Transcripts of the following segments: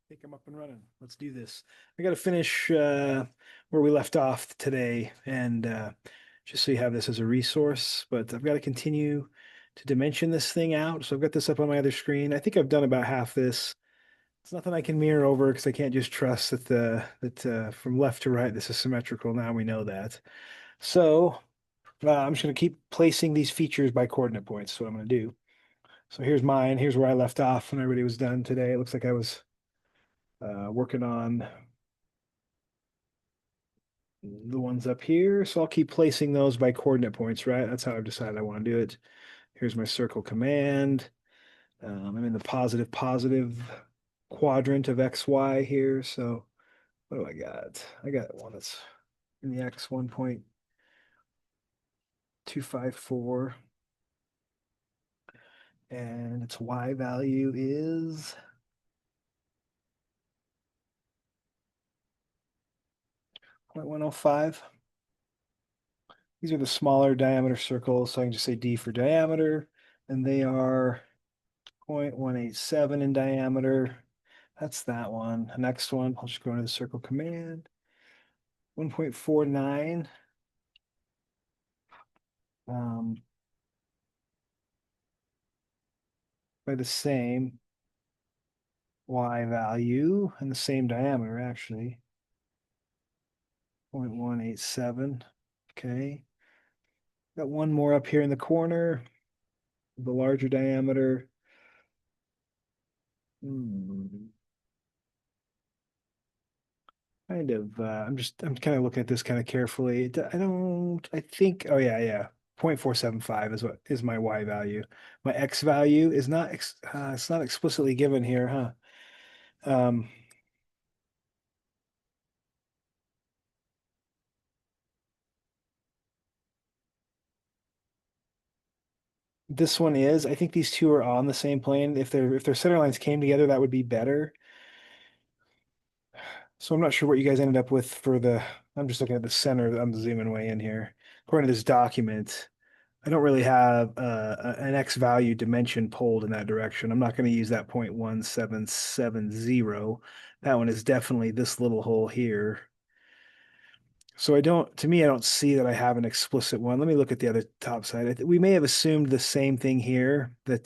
Think I'm up and running. Let's do this. I got to finish where we left off today, and just so you have this as a resource. But I've got to continue to dimension this thing out. So I've got this up on my other screen. I think I've done about half this. It's nothing I can mirror over because I can't just trust that from left to right this is symmetrical. Now we know that. So I'm just going to keep placing these features by coordinate points. So what I'm going to do. So here's mine. Here's where I left off when everybody was done today. It looks like I was working on the ones up here. So I'll keep placing those by coordinate points, right? That's how I've decided I want to do it. Here's my circle command. I'm in the positive quadrant of XY here. So what do I got? I got one that's in the X 1.254 and its Y value is 0.105. These are the smaller diameter circles, so I can just say D for diameter, and they are 0.187 in diameter. That's that one. The next one, I'll just go into the circle command. 1.49. Um, by the same Y value and the same diameter, actually. 0.187. Okay. Got one more up here in the corner, the larger diameter. Hmm. I'm kind of looking at this kind of carefully. I think, oh yeah. 0.475 is what is my Y value. My X value is not, it's not explicitly given here, huh? Um, this one is, I think these two are on the same plane. If their center lines came together, that would be better. So I'm not sure what you guys ended up with I'm just looking at the center. I'm zooming way in here. According to this document, I don't really have an X value dimension pulled in that direction. I'm not going to use that 0.1770. That one is definitely this little hole here. So to me, I don't see that I have an explicit one. Let me look at the other top side. We may have assumed the same thing here, that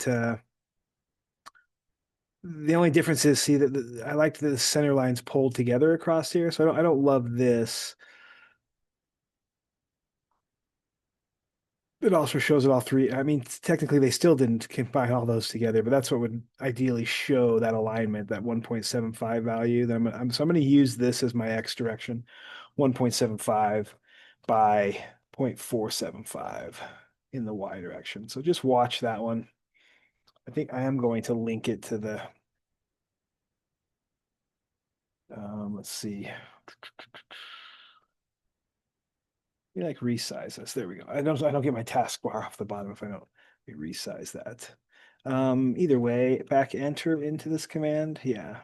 the only difference is, see, that I like the center lines pulled together across here. So I don't love this. It also shows it all three. I mean, technically, they still didn't combine all those together, but that's what would ideally show that alignment, that 1.75 value. So I'm going to use this as my X direction, 1.75 by 0.475 in the Y direction. So just watch that one. I think I am going to link it to let's see. Like resize this. There we go. I don't get my taskbar off the bottom if I don't resize that. Either way, back enter into this command. Yeah.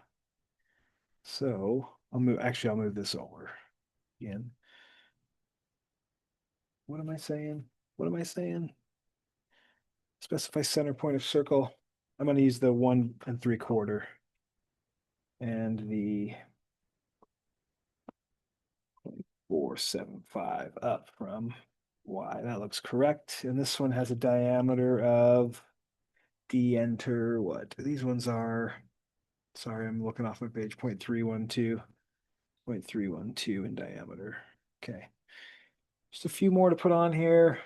So I'll move this over again. What am I saying? What am I saying? Specify center point of circle. I'm going to use the 1 3/4 and the 475 up from Y. That looks correct. And this one has a diameter of D enter what? These ones are, sorry, I'm looking off my page, 0.312, 0.312 in diameter. Okay. Just a few more to put on here.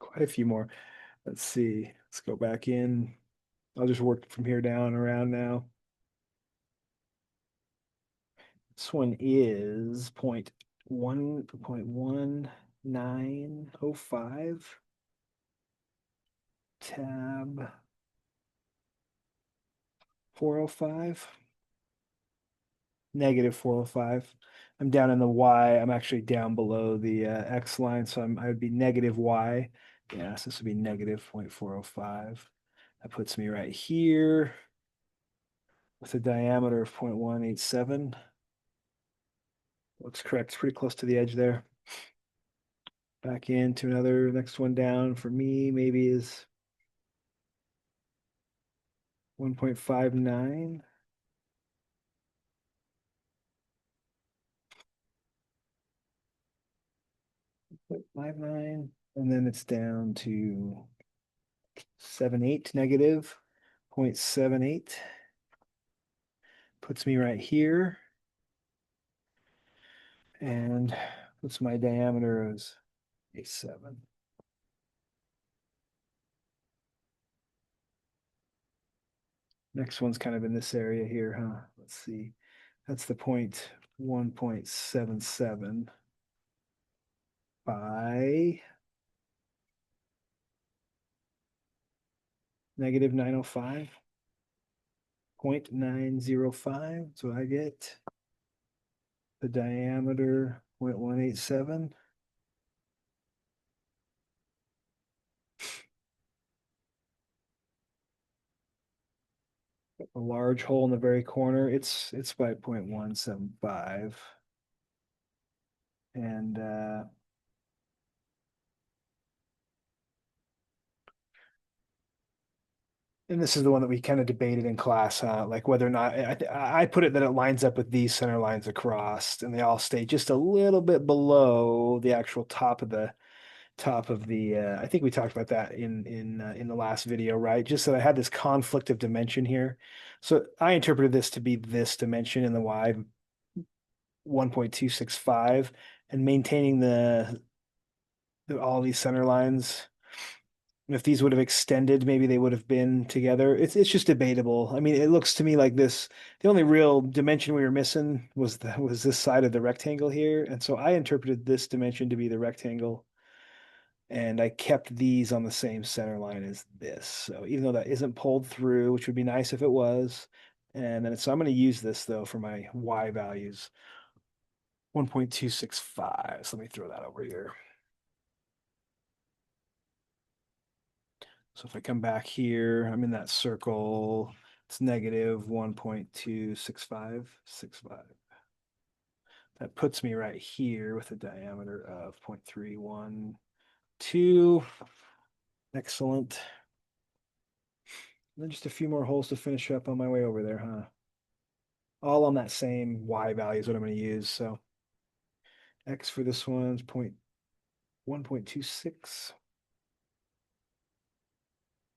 Quite a few more. Let's see. Let's go back in. I'll just work from here down around now. This one is 0.1905. Tab 405. Negative 405. I'm down in the Y. I'm actually down below the X line, so I would be negative Y. Yeah, so this would be negative 0.405. That puts me right here with a diameter of 0.187. Looks correct. It's pretty close to the edge there. Back into next one down for me maybe is 1.59. 0.59, and then it's down to 78 negative 0.78. Puts me right here. And what's my diameter is A7. Next one's kind of in this area here, huh? Let's see. That's the point 1.77 by negative 905. 0.905. That's what I get. The diameter 0.187. A large hole in the very corner. It's by 0.175. And this is the one that we kind of debated in class, huh? Like whether or not I put it that it lines up with these center lines across, and they all stay just a little bit below the actual top of the. I think we talked about that in the last video, right? Just that I had this conflict of dimension here, so I interpreted this to be this dimension in the y 1.265, and maintaining all these center lines. If these would have extended, maybe they would have been together. It's just debatable. I mean, it looks to me like this. The only real dimension we were missing was this side of the rectangle here, and so I interpreted this dimension to be the rectangle, and I kept these on the same center line as this. So even though that isn't pulled through, which would be nice if it was, and then so I'm going to use this though for my y values, 1.265. So let me throw that over here. So if I come back here, I'm in that circle. It's negative 1.26565. That puts me right here with a diameter of 0.312. Excellent. And then just a few more holes to finish up on my way over there, huh? All on that same y value is what I'm going to use. So x for this one's 1.26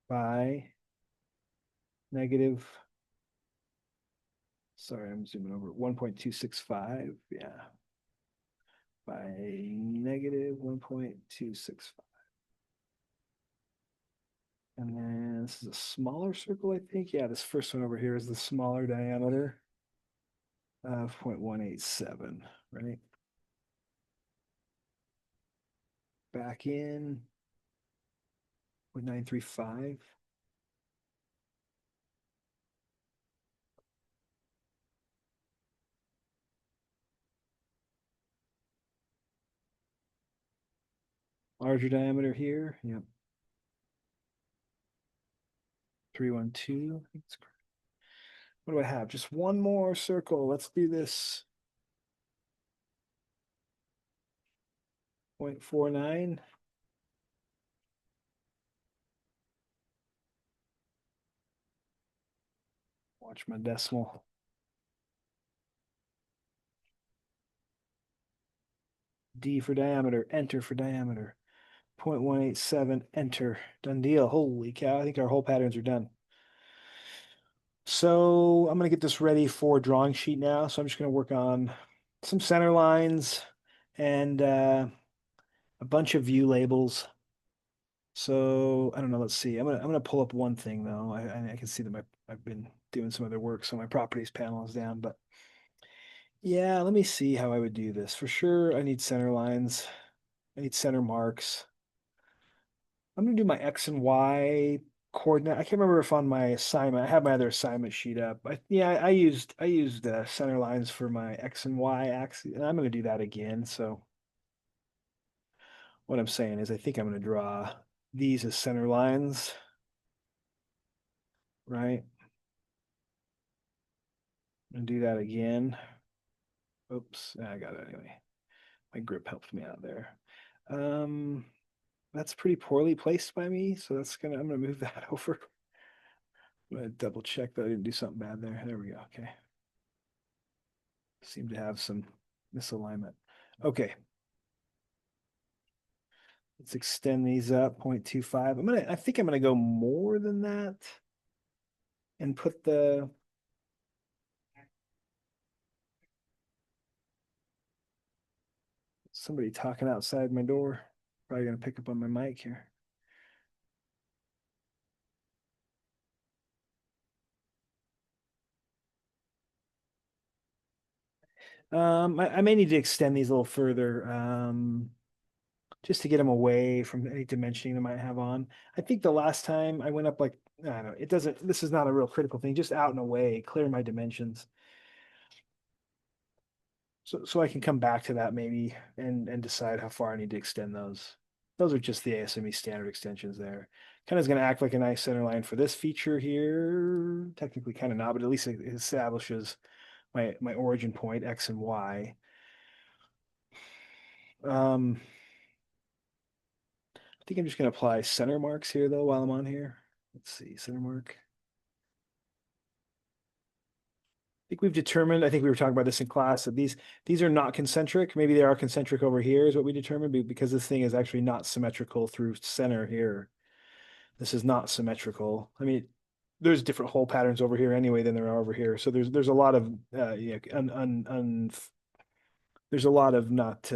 by negative, sorry, I'm zooming over, 1.265, yeah, by negative 1.265. And then this is a smaller circle, I think. Yeah, this first one over here is the smaller diameter of 0.187, right? Back in 0.935. Larger diameter here. Yep. 312. What do I have? Just one more circle. Let's do this. 0.49. Watch my decimal. D for diameter. Enter for diameter. 0.187. Enter. Done deal. Holy cow. I think our whole patterns are done. So I'm going to get this ready for drawing sheet now. So I'm just going to work on some center lines and a bunch of view labels. So I don't know. Let's see. I'm gonna pull up one thing though. I can see that I've been doing some other work, so my properties panel is down. But yeah, let me see how I would do this. For sure, I need center lines. I need center marks. I'm gonna do my X and Y coordinate. I can't remember if on my assignment I have my other assignment sheet up. Yeah, I used center lines for my X and Y axis, and I'm gonna do that again. So what I'm saying is I think I'm gonna draw these as center lines, right? And do that again. Oops, I got it anyway. My grip helped me out there. Um, that's pretty poorly placed by me, so I'm gonna move that over. I'm gonna double check that I didn't do something bad there. There we go. Okay. Seem to have some misalignment. Okay. Let's extend these up 0.25. I think I'm gonna go more than that and put the somebody talking outside my door. Probably gonna pick up on my mic here. I may need to extend these a little further, just to get them away from any dimensioning they might have on. I think the last time I went up like, I don't know, it doesn't, this is not a real critical thing, just out and away, clear my dimensions. So I can come back to that maybe and decide how far I need to extend those. Those are just the ASME standard extensions there. Kind of is going to act like a nice center line for this feature here. Technically kind of not, but at least it establishes my origin point, X and Y. Um, I think I'm just going to apply center marks here though while I'm on here. Let's see, center mark. I think we've determined, I think we were talking about this in class, that these are not concentric. Maybe they are concentric over here is what we determined because this thing is actually not symmetrical through center here. This is not symmetrical. I mean, there's different hole patterns over here anyway than there are over here. So there's a lot of yeah, there's a lot of not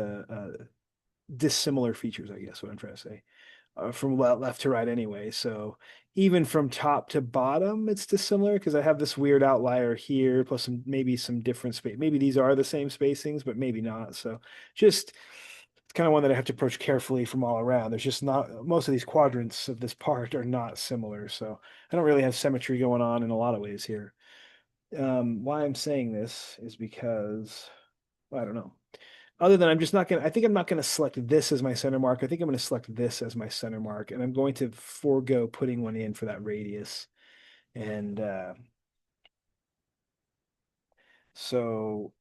dissimilar features, I guess what I'm trying to say, from left to right anyway. So even from top to bottom, it's dissimilar because I have this weird outlier here, plus maybe some different space. Maybe these are the same spacings, but maybe not. So just it's kind of one that I have to approach carefully from all around. There's just not most of these quadrants of this part are not similar. So I don't really have symmetry going on in a lot of ways here. Why I'm saying this is because I don't know. Other than I'm just not gonna, I think I'm not gonna select this as my center mark. I think I'm gonna select this as my center mark, and I'm going to forego putting one in for that radius. And so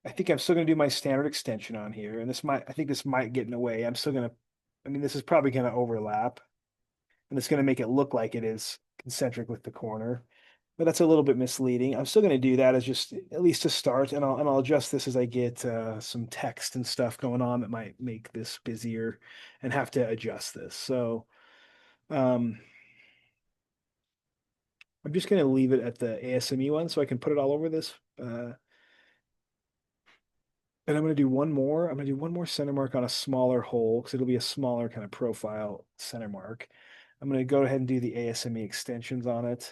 I think I'm still gonna do my standard extension on here, and I think this might get in the way. I'm still gonna, I mean, this is probably gonna overlap, and it's gonna make it look like it is concentric with the corner. But that's a little bit misleading. I'm still going to do that as just at least to start, and I'll adjust this as I get some text and stuff going on that might make this busier and have to adjust this. So um, I'm just going to leave it at the ASME one so I can put it all over this. And I'm going to do one more. I'm going to do one more center mark on a smaller hole because it'll be a smaller kind of profile center mark. I'm going to go ahead and do the ASME extensions on it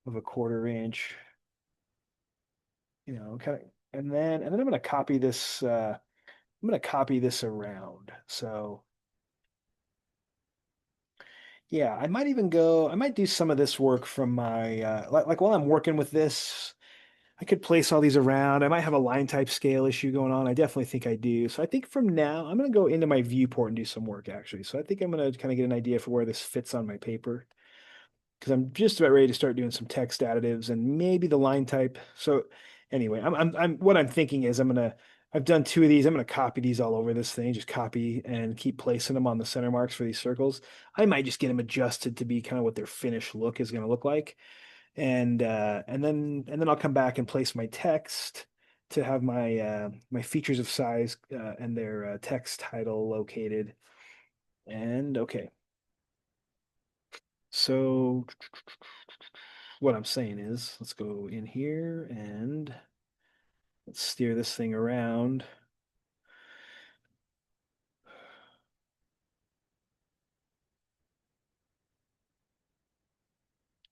of a 1/4 inch. Kind of, and then I'm going to copy this. I'm going to copy this around. So yeah, I might do some of this work from my, like while I'm working with this, I could place all these around. I might have a line type scale issue going on. I definitely think I do. So I think from now, I'm going to go into my viewport and do some work actually. So I think I'm going to kind of get an idea for where this fits on my paper because I'm just about ready to start doing some text additives and maybe the line type. So anyway, what I'm thinking is I've done two of these. I'm gonna copy these all over this thing, just copy and keep placing them on the center marks for these circles. I might just get them adjusted to be kind of what their finished look is gonna look like. And then I'll come back and place my text to have my features of size and their text title located. And okay. So what I'm saying is, let's go in here and let's steer this thing around.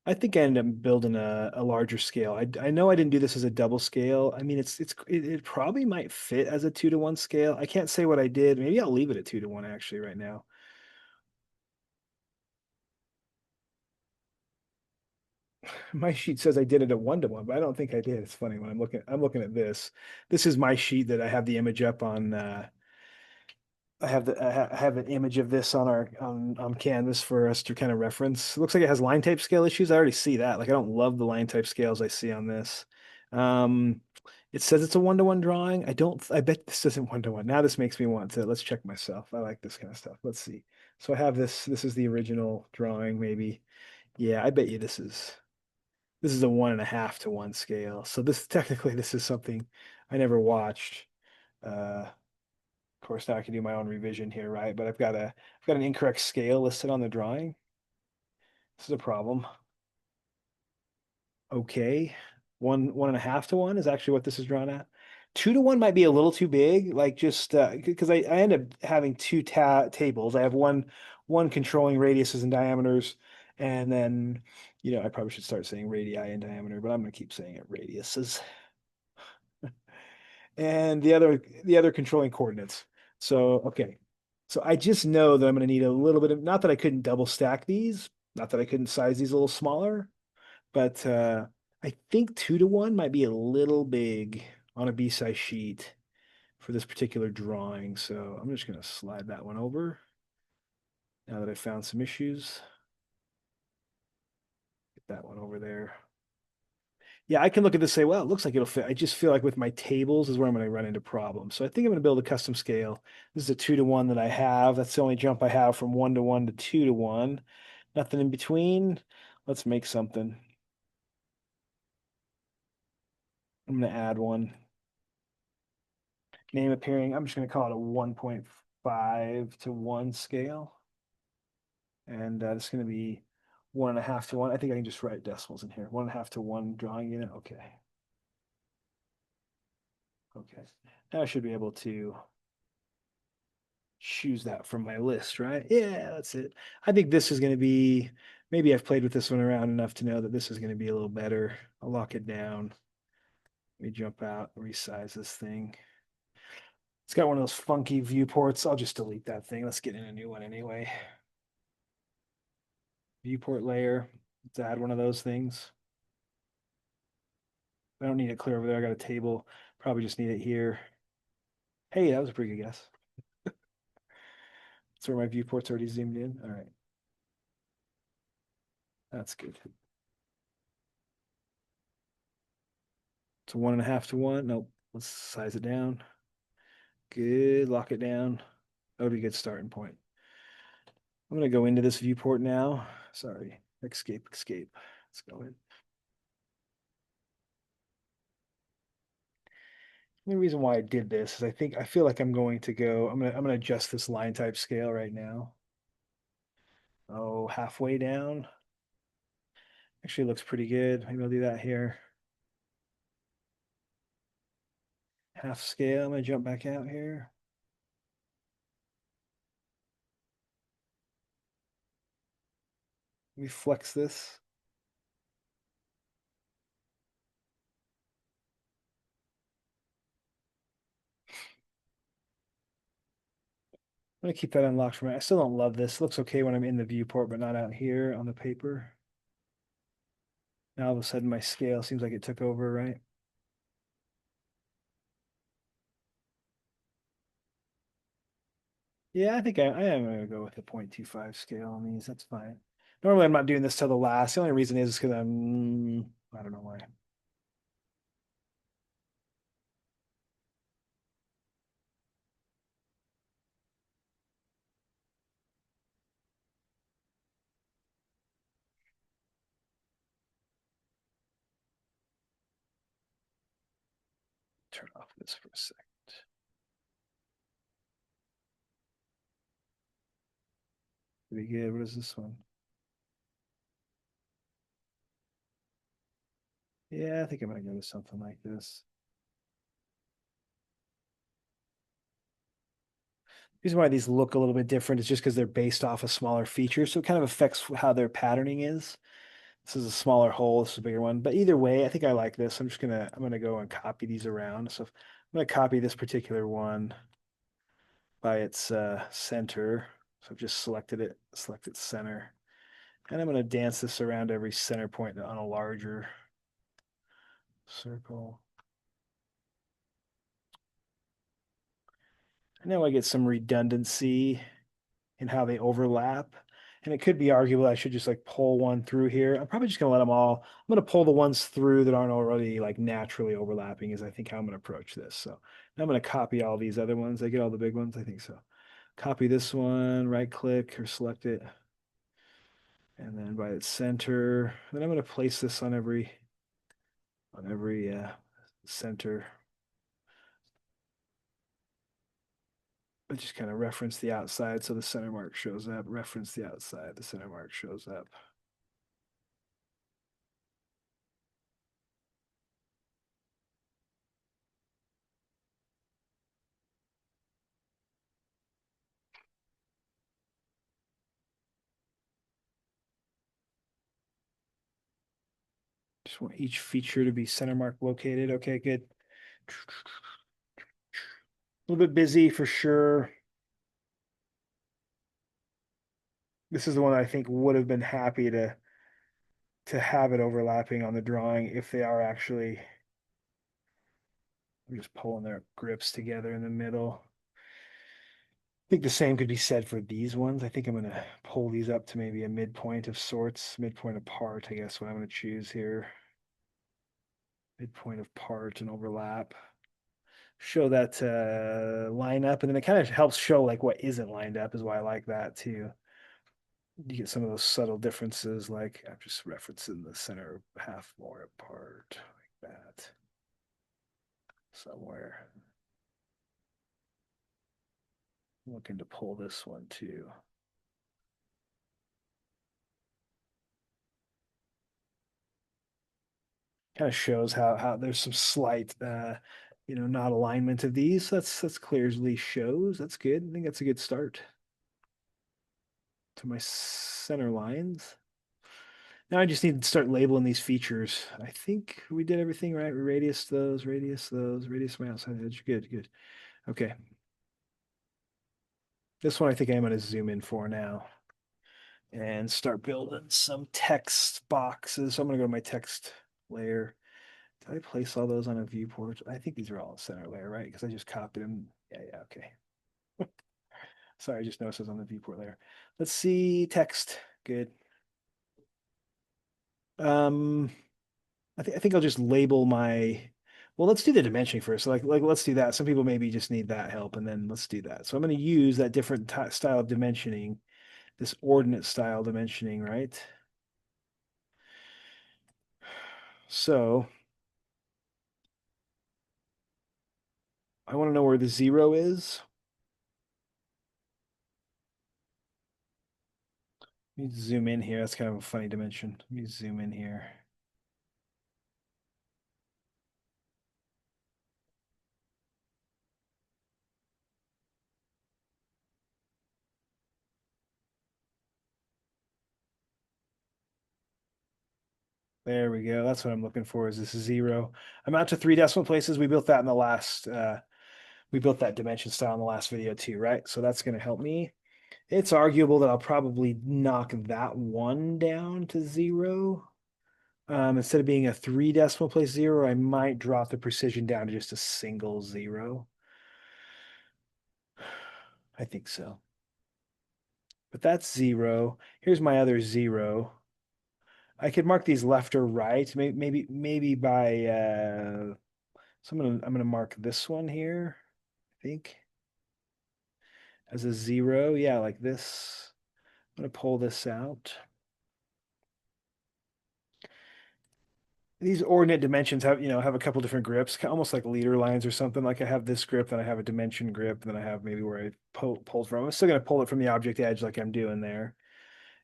I think I ended up building a larger scale. I know I didn't do this as a double scale. I mean, it probably might fit as a 2-to-1 scale. I can't say what I did. Maybe I'll leave it at 2-to-1 actually right now. My sheet says I did it at 1-to-1, but I don't think I did. It's funny when I'm looking at this. This is my sheet that I have the image up on I have an image of this on our on Canvas for us to kind of reference. It looks like it has line type scale issues. I already see that. Like I don't love the line type scales I see on this. Um, it says it's a 1-to-1 drawing. I bet this isn't 1-to-1. Now this makes me want to let's check myself. I like this kind of stuff. Let's see. So I have this. This is the original drawing, maybe. Yeah, I bet you this is a 1.5 to 1 scale. So this technically this is something I never watched. Of course, now I can do my own revision here, right? But I've got an incorrect scale listed on the drawing. This is a problem. Okay. 1.5 to 1 is actually what this is drawn at. 2 to 1 might be a little too big, like just because I end up having two ta tables. I have one controlling radiuses and diameters, and then I probably should start saying radii and diameter, but I'm gonna keep saying it radiuses. And the other controlling coordinates. So okay. So I just know that I'm gonna need a little bit of, not that I couldn't double stack these, not that I couldn't size these a little smaller, but I think 2 to 1 might be a little big on a B-size sheet for this particular drawing. So I'm just going to slide that one over now that I found some issues. Get that one over there. Yeah, I can look at this and say, well, it looks like it'll fit. I just feel like with my tables is where I'm going to run into problems. So I think I'm going to build a custom scale. This is a 2 to 1 that I have. That's the only jump I have from 1 to 1 to 2 to 1. Nothing in between. Let's make something. I'm going to add one. Name appearing. I'm just going to call it a 1.5 to 1 scale. And it's going to be 1.5 to 1. I think I can just write decimals in here. 1.5 to 1 drawing unit. Okay. Okay. Now I should be able to choose that from my list, right? Yeah, that's it. I think this is going to be, maybe I've played with this one around enough to know that this is going to be a little better. I'll lock it down. Let me jump out, resize this thing. It's got one of those funky viewports. I'll just delete that thing. Let's get in a new one anyway. Viewport layer. Let's add one of those things. I don't need it clear over there. I got a table. Probably just need it here. Hey, that was a pretty good guess. That's where my viewport's already zoomed in. All right. That's good. It's a 1.5 to 1. Nope. Let's size it down. Good. Lock it down. That would be a good starting point. I'm going to go into this viewport now. Sorry. Escape, escape. Let's go in. The reason why I did this is I feel like I'm gonna adjust this line type scale right now. Oh, halfway down. Actually looks pretty good. Maybe I'll do that here. Half scale. I'm gonna jump back out here. Let me flex this. I'm gonna keep that unlocked for me. I still don't love this. It looks okay when I'm in the viewport, but not out here on the paper. Now all of a sudden my scale seems like it took over, right? Yeah, I am gonna go with the 0.25 scale on these. That's fine. Normally I'm not doing this till the last. The only reason is because I don't know why. Turn off this for a second. Pretty good. What is this one? Yeah, I think I'm gonna go with something like this. The reason why these look a little bit different is just because they're based off a smaller feature, so it kind of affects how their patterning is. This is a smaller hole, this is a bigger one. But either way, I think I like this. I'm gonna go and copy these around. So I'm gonna copy this particular one by its center. So I've just selected it, select its center. And I'm gonna dance this around every center point on a larger circle. And now I get some redundancy in how they overlap. And it could be arguable I should just like pull one through here. I'm probably just gonna let them all. I'm gonna pull the ones through that aren't already like naturally overlapping is I think how I'm gonna approach this. So I'm gonna copy all these other ones. I get all the big ones, I think so. Copy this one, right click or select it. And then by its center, then I'm going to place this on every center. I just kind of reference the outside so the center mark shows up, reference the outside, the center mark shows up. Just want each feature to be center mark located. Okay, good. A little bit busy for sure. This is the one I think would have been happy to have it overlapping on the drawing if they are actually. I'm just pulling their grips together in the middle. I think the same could be said for these ones. I think I'm going to pull these up to maybe a midpoint of sorts, midpoint apart, I guess what I'm going to choose here. Midpoint of part and overlap. Show that line up, and then it kind of helps show like what isn't lined up is why I like that too. You get some of those subtle differences, like I'm just referencing the center half more apart, like that, somewhere. I'm looking to pull this one too. Kind of shows how there's some slight not alignment of these. That's clearly shows. That's good. I think that's a good start to my center lines. Now I just need to start labeling these features. I think we did everything right. Radius those, radius my outside edge. Good, good. Okay. This one I think I'm going to zoom in for now and start building some text boxes. So I'm going to go to my text layer. Did I place all those on a viewport? I think these are all center layer, right? Because I just copied them. Yeah, okay. Sorry, I just noticed those on the viewport layer. Let's see, text. Good. Um, I think I'll just label my. Well, let's do the dimensioning first. So like let's do that. Some people maybe just need that help, and then let's do that. So I'm going to use that different style of dimensioning, this ordinate style dimensioning, right? So I want to know where the zero is. Let me zoom in here. That's kind of a funny dimension. Let me zoom in here. There we go. That's what I'm looking for is this zero. I'm out to 3 decimal places. We built that in the last we built that dimension style in the last video too, right? So that's going to help me. It's arguable that I'll probably knock that one down to zero. Instead of being a 3 decimal place zero, I might drop the precision down to just a single zero. I think so. But that's zero. Here's my other zero. I could mark these left or right. Maybe by so I'm gonna mark this one here, I think, as a zero. Yeah, like this. I'm gonna pull this out. These ordinate dimensions have a couple different grips, almost like leader lines or something. Like I have this grip, then I have a dimension grip, then I have maybe where I pull from. I'm still gonna pull it from the object edge like I'm doing there.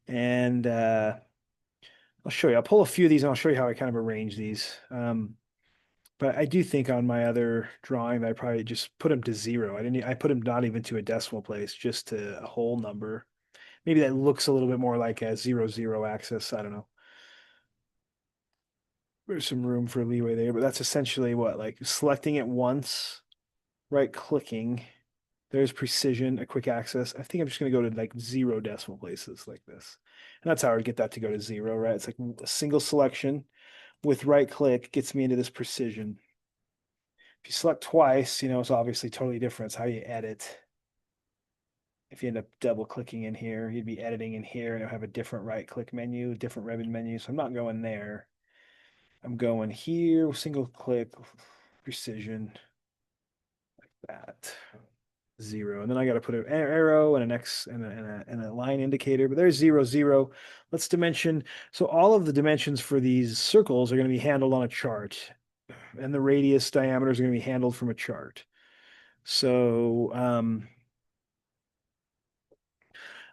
And I'll show you. I'll pull a few of these and I'll show you how I kind of arrange these. But I do think on my other drawing that I probably just put them to zero. I put them not even to a decimal place, just to a whole number. Maybe that looks a little bit more like a 0, 0 axis. I don't know. There's some room for leeway there, but that's essentially what, like selecting it once, right clicking. There's precision, a quick access. I think I'm just going to go to like 0 decimal places like this. And that's how I would get that to go to zero, right? It's like a single selection with right click gets me into this precision. If you select twice, it's obviously totally different. It's how you edit. If you end up double clicking in here, you'd be editing in here and it'll have a different right click menu, different ribbon menu. So I'm not going there. I'm going here, single click, precision, like that. 0. And then I got to put an arrow and an X and a line indicator, but there's 0, 0. Let's dimension. So all of the dimensions for these circles are going to be handled on a chart, and the radius diameters are going to be handled from a chart. So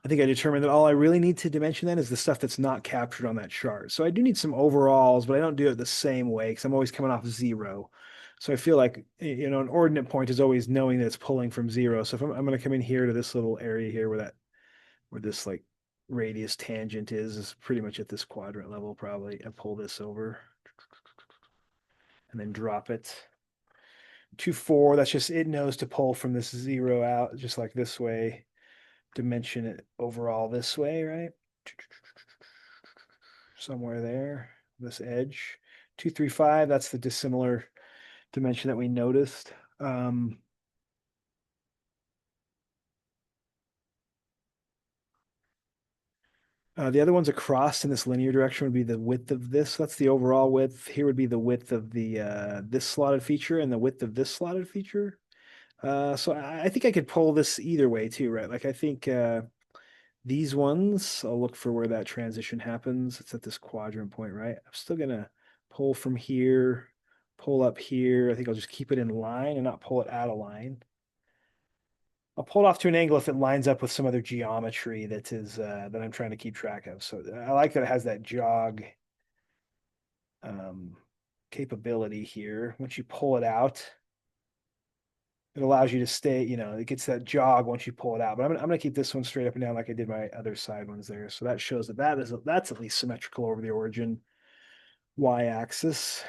I think I determined that all I really need to dimension then is the stuff that's not captured on that chart. So I do need some overalls, but I don't do it the same way because I'm always coming off 0. So I feel like, an ordinate point is always knowing that it's pulling from 0. So if I'm going to come in here to this little area here where this like radius tangent is pretty much at this quadrant level probably, and pull this over and then drop it to 4. That's just, it knows to pull from this 0 out, just like this way, dimension it overall this way, right? Somewhere there, this edge. 2, 3, 5, that's the dissimilar dimension that we noticed. The other ones across in this linear direction would be the width of this. That's the overall width. Here would be the width of the this slotted feature and the width of this slotted feature. So I think I could pull this either way too, right? Like I think these ones, I'll look for where that transition happens. It's at this quadrant point, right? I'm still gonna pull from here, pull up here. I think I'll just keep it in line and not pull it out of line. I'll pull it off to an angle if it lines up with some other geometry that I'm trying to keep track of. So I like that it has that jog um, capability here. Once you pull it out, it allows you to stay, it gets that jog once you pull it out. But I'm gonna keep this one straight up and down like I did my other side ones there. So that shows that's at least symmetrical over the origin y-axis.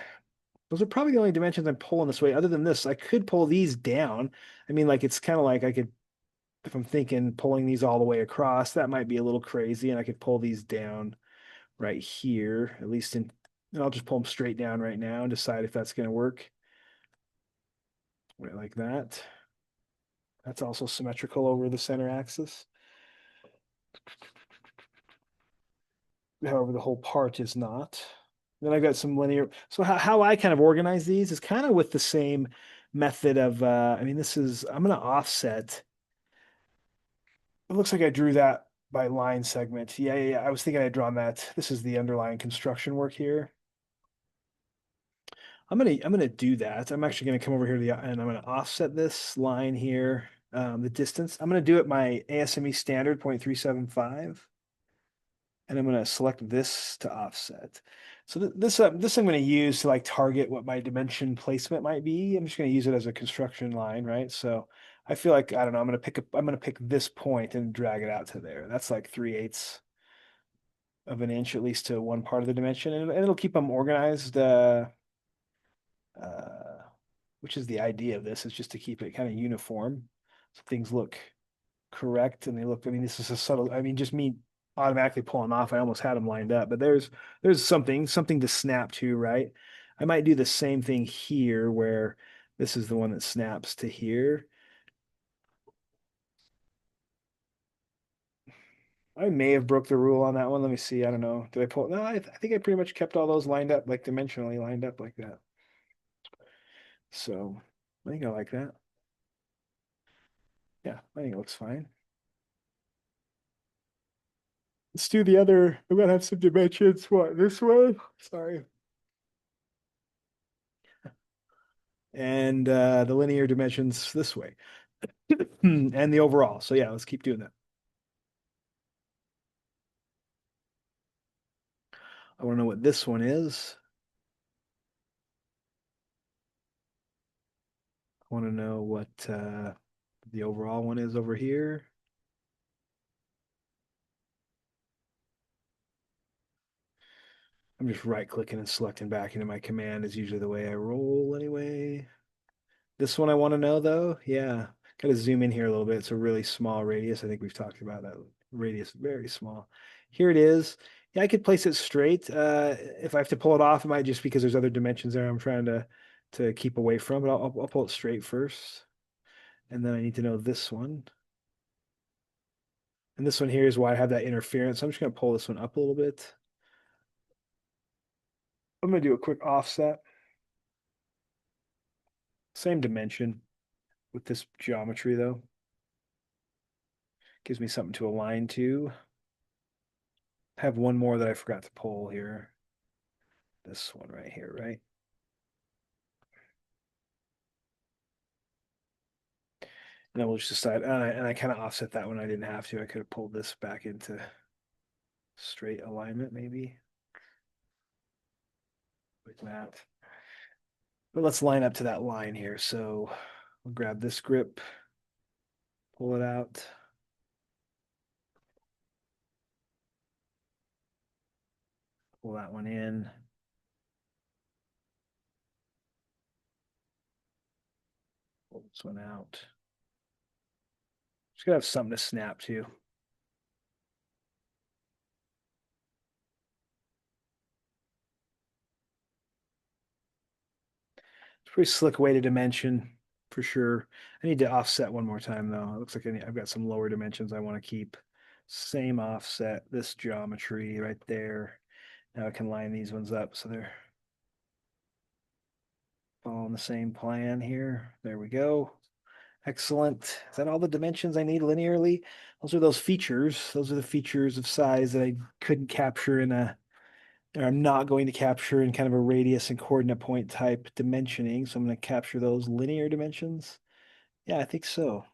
Those are probably the only dimensions I'm pulling this way. Other than this, I could pull these down. I mean, like it's kind of like I could, if I'm thinking pulling these all the way across, that might be a little crazy, and I could pull these down right here, at least and I'll just pull them straight down right now and decide if that's going to work. Right, like that. That's also symmetrical over the center axis. However, the whole part is not. Then I've got some linear. So how I kind of organize these is kind of with the same method of, I mean, I'm going to offset. It looks like I drew that by line segment. Yeah. I was thinking I'd drawn that. This is the underlying construction work here. I'm gonna do that. I'm actually gonna come over here to and I'm gonna offset this line here, the distance. I'm gonna do it my ASME standard 0.375, and I'm gonna select this to offset. So this I'm gonna use to like target what my dimension placement might be. I'm just gonna use it as a construction line, right? So I feel like I don't know. I'm gonna pick this point and drag it out to there. That's like 3/8 of an inch at least to one part of the dimension, and it'll keep them organized. Uh, which is the idea of this, is just to keep it kind of uniform. So things look correct and they look, I mean, this is a subtle, I mean, just me automatically pulling off, I almost had them lined up, but there's something to snap to, right? I might do the same thing here where this is the one that snaps to here. I may have broke the rule on that one. Let me see. I don't know. Did I pull? No, I think I pretty much kept all those lined up, like dimensionally lined up like that. So I think I like that. Yeah, I think it looks fine. Let's do the other. I'm gonna have some dimensions. What, this way? Sorry. And the linear dimensions this way. And the overall. So yeah, let's keep doing that. I want to know what this one is. I want to know what the overall one is over here. I'm just right clicking and selecting back into my command is usually the way I roll anyway. This one I want to know though. Yeah. Got to zoom in here a little bit. It's a really small radius. I think we've talked about that radius, very small. Here it is. Yeah, I could place it straight. If I have to pull it off, it might just because there's other dimensions there I'm trying to keep away from, but I'll pull it straight first. And then I need to know this one. And this one here is why I have that interference. I'm just going to pull this one up a little bit. I'm going to do a quick offset. Same dimension with this geometry though. Gives me something to align to. I have one more that I forgot to pull here. This one right here, right? And then we'll just decide. And I kind of offset that when I didn't have to. I could have pulled this back into straight alignment, maybe, like that. But let's line up to that line here. So we'll grab this grip, pull it out. Pull that one in. Pull this one out. Just gotta have something to snap to. It's a pretty slick way to dimension for sure. I need to offset one more time though. It looks like I've got some lower dimensions I want to keep. Same offset, this geometry right there. Now I can line these ones up so they're following the same plan here. There we go. Excellent. Is that all the dimensions I need linearly? Those are those features. Those are the features of size that I couldn't capture in a, or I'm not going to capture in kind of a radius and coordinate point type dimensioning. So I'm going to capture those linear dimensions. Yeah, I think so.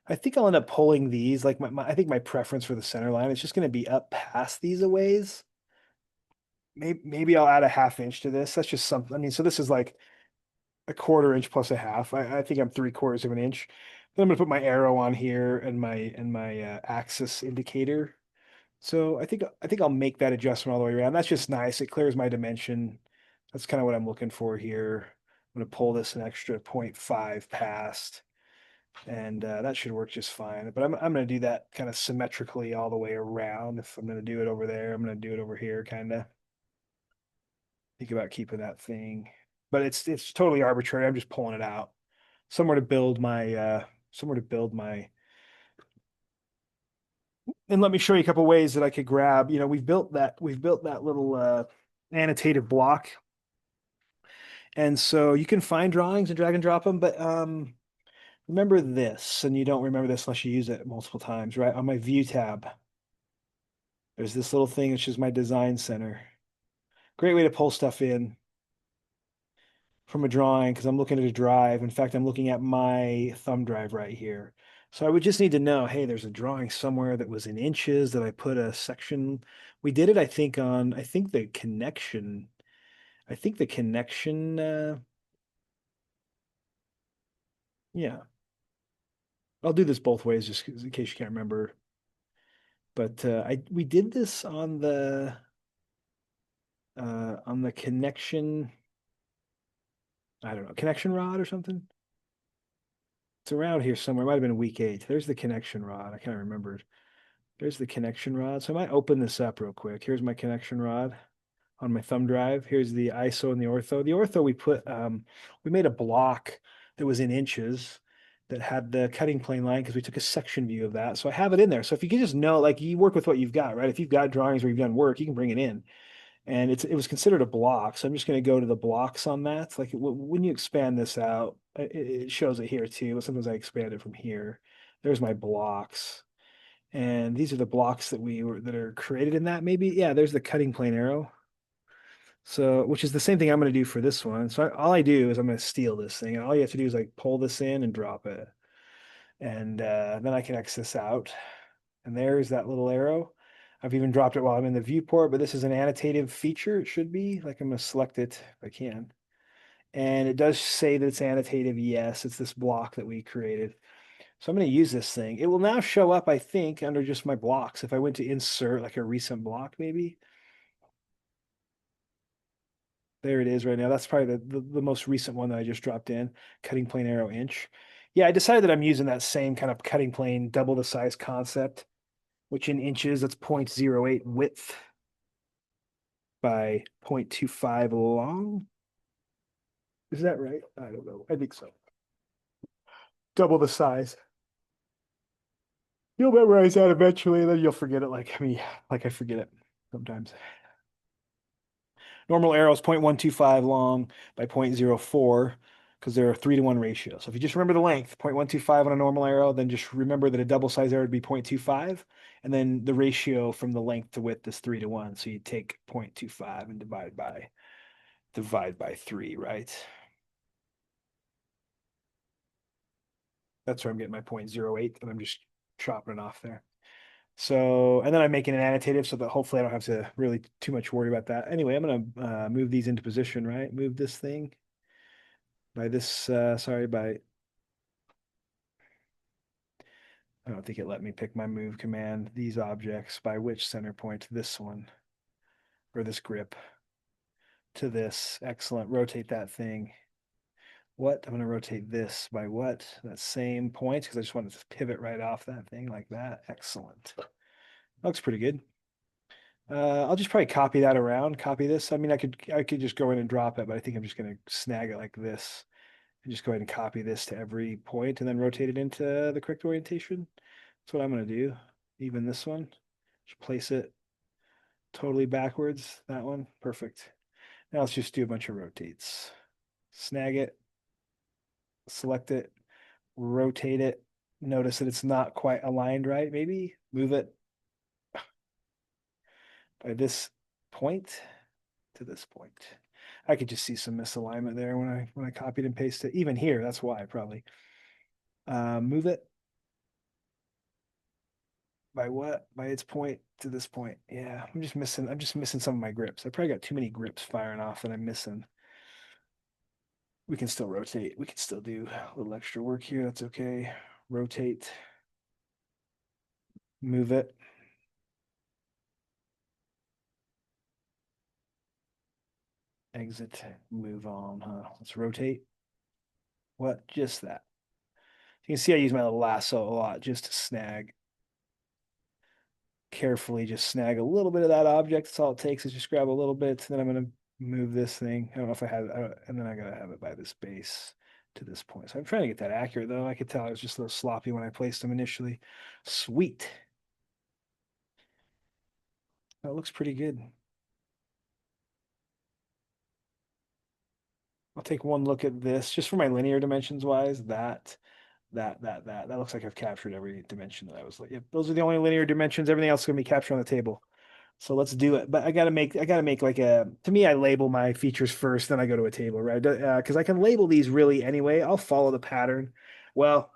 I think I'll end up pulling these. Like I think my preference for the center line is just going to be up past these a ways. Maybe I'll add a half inch to this. That's just something. I mean, so this is like a quarter inch plus a half. I think I'm 3/4 of an inch. Then I'm gonna put my arrow on here and my axis indicator. So I think I'll make that adjustment all the way around. That's just nice. It clears my dimension. That's kind of what I'm looking for here. I'm gonna pull this an extra 0.5 past, and that should work just fine. But I'm gonna do that kind of symmetrically all the way around. If I'm gonna do it over there, I'm gonna do it over here, kind of. Think about keeping that thing, but it's totally arbitrary. I'm just pulling it out. Somewhere to build my somewhere to build my, and let me show you a couple ways that I could grab. We've built that little annotative block. And so you can find drawings and drag and drop them, but remember this, and you don't remember this unless you use it multiple times, right? On my view tab, there's this little thing which is my design center. Great way to pull stuff in from a drawing because I'm looking at a drive. In fact, I'm looking at my thumb drive right here. So I would just need to know, hey, there's a drawing somewhere that was in inches that I put a section. We did it, I think, on, I think the connection, yeah. I'll do this both ways just in case you can't remember. But we did this on the connection, I don't know, connection rod or something. It's around here somewhere. It might have been week 8. There's the connection rod. I can't remember. There's the connection rod. So I might open this up real quick. Here's my connection rod on my thumb drive. Here's the ISO and the ortho. The ortho we made a block that was in inches that had the cutting plane line because we took a section view of that. So I have it in there. So if you can just know, like you work with what you've got, right? If you've got drawings where you've done work, you can bring it in. And it was considered a block. So I'm just going to go to the blocks on that. Like when you expand this out, it shows it here too. Sometimes I expand it from here. There's my blocks. And these are the blocks that are created in that. Maybe, yeah, there's the cutting plane arrow. So, which is the same thing I'm going to do for this one. So all I do is I'm going to steal this thing. And all you have to do is like pull this in and drop it. And then I can X this out. And there's that little arrow. I've even dropped it while I'm in the viewport, but this is an annotative feature. It should be like I'm going to select it if I can. And it does say that it's annotative. Yes, it's this block that we created. So I'm going to use this thing. It will now show up, I think, under just my blocks. If I went to insert like a recent block, maybe. There it is right now. That's probably the most recent one that I just dropped in, cutting plane arrow inch. Yeah, I decided that I'm using that same kind of cutting plane, double the size concept, which in inches, that's 0.08 width by 0.25 long. Is that right? I don't know. I think so. Double the size. You'll memorize that eventually, and then you'll forget it like me, like I forget it sometimes. Normal arrow is 0.125 long by 0.04. because they're a 3-to-1 ratio. So if you just remember the length, 0.125 on a normal arrow, then just remember that a double size arrow would be 0.25, and then the ratio from the length to width is 3-to-1. So you take 0.25 and divide by 3, right? That's where I'm getting my 0.08, and I'm just chopping it off there. So, and then I'm making an annotative so that hopefully I don't have to really too much worry about that. Anyway, I'm gonna move these into position, right? Move this thing by this, sorry, by, I don't think it let me pick my move command, these objects by which center point? This one, or this grip to this. Excellent. Rotate that thing. What? I'm going to rotate this by what? That same point, because I just wanted to pivot right off that thing like that. Excellent. Looks pretty good. I'll just probably copy that around, copy this. I mean, I could just go in and drop it, but I think I'm just going to snag it like this and just go ahead and copy this to every point and then rotate it into the correct orientation. That's what I'm going to do. Even this one, just place it totally backwards. That one, perfect. Now let's just do a bunch of rotates. Snag it, select it, rotate it. Notice that it's not quite aligned right. Maybe move it by this point to this point. I could just see some misalignment there when I copied and pasted it. Even here, that's why probably. Move it by what? By its point to this point. Yeah, I'm just missing some of my grips. I probably got too many grips firing off that I'm missing. We can still rotate. We can still do a little extra work here. That's okay. Rotate, move it. Exit, move on, huh? Let's rotate. What? Just that. You can see I use my little lasso a lot just to snag, carefully just snag a little bit of that object. That's all it takes is just grab a little bit. And then I'm going to move this thing. I don't know if I have it, and then I got to have it by this base to this point. So I'm trying to get that accurate though. I could tell I was just a little sloppy when I placed them initially. Sweet. That looks pretty good. I'll take one look at this just for my linear dimensions wise. That looks like I've captured every dimension that I was like, yep, those are the only linear dimensions. Everything else is gonna be captured on the table. So let's do it. But I gotta make like to me, I label my features first, then I go to a table, right? Because I can label these really anyway. I'll follow the pattern. Well,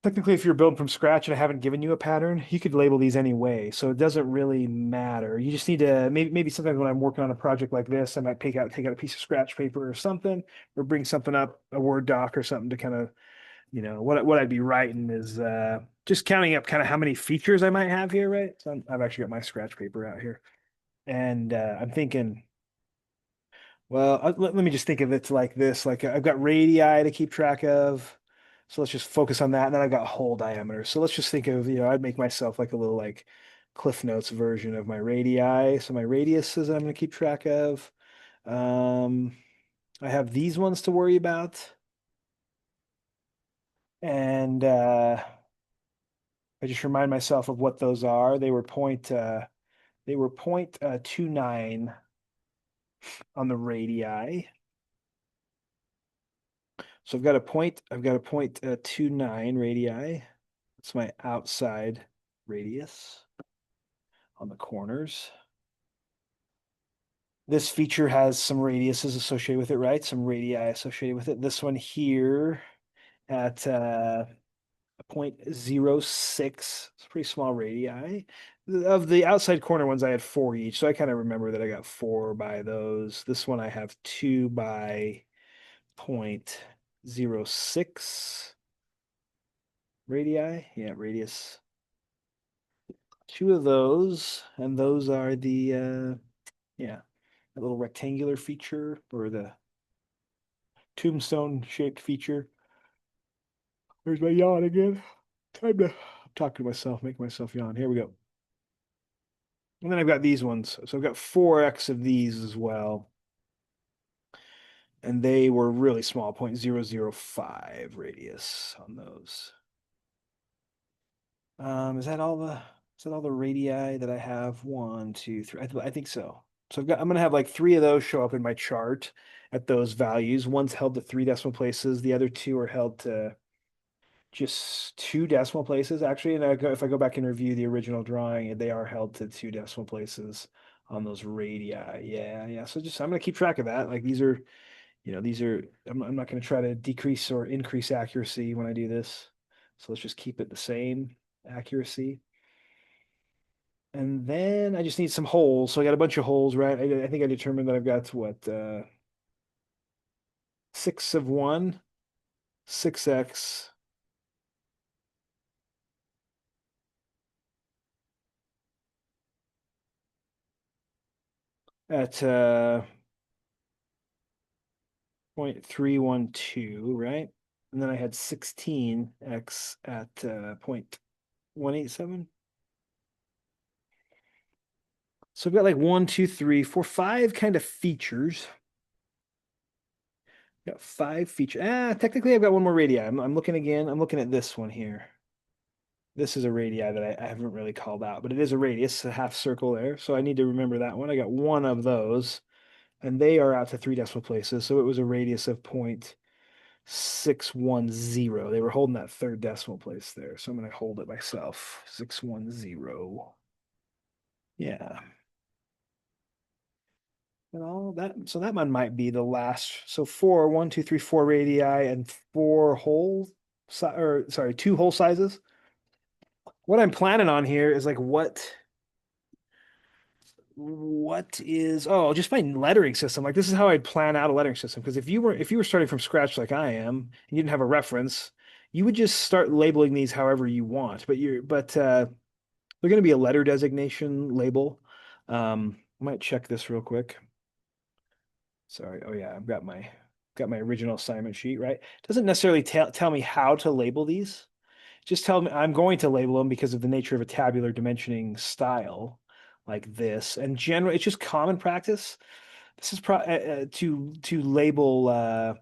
technically, if you're building from scratch and I haven't given you a pattern, you could label these anyway. So it doesn't really matter. You just need to maybe sometimes when I'm working on a project like this, I might take out a piece of scratch paper or something, or bring something up, a Word doc or something to kind of, what I'd be writing is just counting up kind of how many features I might have here, right? So I've actually got my scratch paper out here, and I'm thinking, well, let me just think of it like this: like I've got radii to keep track of, so let's just focus on that. And then I've got hole diameter. So let's just think of, I'd make myself like a little like Cliff Notes version of my radii. So my radiuses I'm going to keep track of. Um, I have these ones to worry about, and I just remind myself of what those are. They were 0.29 on the radii. So I've got a 0.29 radii. That's my outside radius on the corners. This feature has some radiuses associated with it, right? Some radii associated with it. This one here at 0.06. It's a pretty small radii. Of the outside corner ones, I had 4 each. So I kind of remember that I got 4 by those. This one I have 2 by 0.06 radii. Yeah, radius. 2 of those. And those are yeah, a little rectangular feature or the tombstone shaped feature. There's my yawn again. Time to talk to myself, make myself yawn. Here we go. And then I've got these ones. So I've got 4x of these as well. And they were really small, 0.005 radius on those. Is that all the radii that I have? 1, 2, 3. I think so. So I'm gonna have like three of those show up in my chart at those values. One's held to three decimal places. The other two are held to just two decimal places, actually. And if I go back and review the original drawing, they are held to two decimal places on those radii. Yeah, yeah. So I'm gonna keep track of that. Like these are, I'm not gonna try to decrease or increase accuracy when I do this. So let's just keep it the same accuracy. And then I just need some holes. So I got a bunch of holes, right? I think I determined that I've got what, six of one, 6x at 0.312, right? And then I had 16x at 0.187. So I've got like one, two, three, four, five kind of features. Got five features. Technically I've got one more radii. I'm looking again. I'm looking at this one here. This is a radii that I haven't really called out, but it is a radius, a half circle there. So I need to remember that one. I got one of those, and they are out to three decimal places. So it was a radius of 0.610. They were holding that third decimal place there. So I'm going to hold it myself. 610. Yeah. And all that. So that one might be the last. So four, one, two, three, four radii and four hole, or sorry, two hole sizes. What I'm planning on here is like what is just my lettering system. Like this is how I'd plan out a lettering system. Because if you were starting from scratch like I am, and you didn't have a reference, you would just start labeling these however you want. But they're going to be a letter designation label. I might check this real quick. Sorry. Oh yeah, I've got my original assignment sheet, right? It doesn't necessarily tell me how to label these. Just tell me I'm going to label them because of the nature of a tabular dimensioning style like this. And generally, it's just common practice. This is to label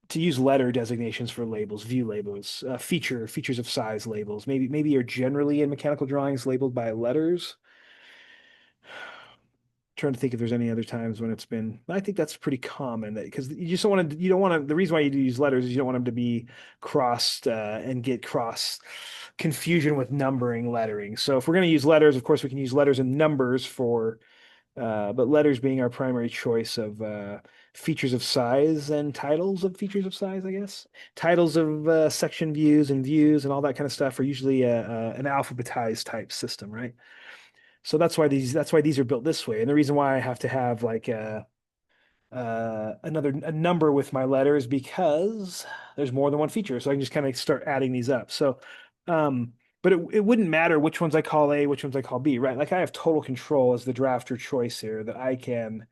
to use letter designations for labels, view labels, features of size labels. Maybe you're generally in mechanical drawings labeled by letters. Trying to think if there's any other times when it's been. I think that's pretty common because you don't want to. The reason why you do use letters is you don't want them to be crossed and get cross confusion with numbering lettering. So if we're going to use letters, of course we can use letters and numbers for, but letters being our primary choice of features of size and titles of features of size, I guess. Titles of section views and views and all that kind of stuff are usually an alphabetized type system, right? So that's why these are built this way. And the reason why I have to have like a number with my letters because there's more than one feature. So I can just kind of start adding these up. So but it wouldn't matter which ones I call A, which ones I call B, right? Like I have total control as the drafter choice here that I can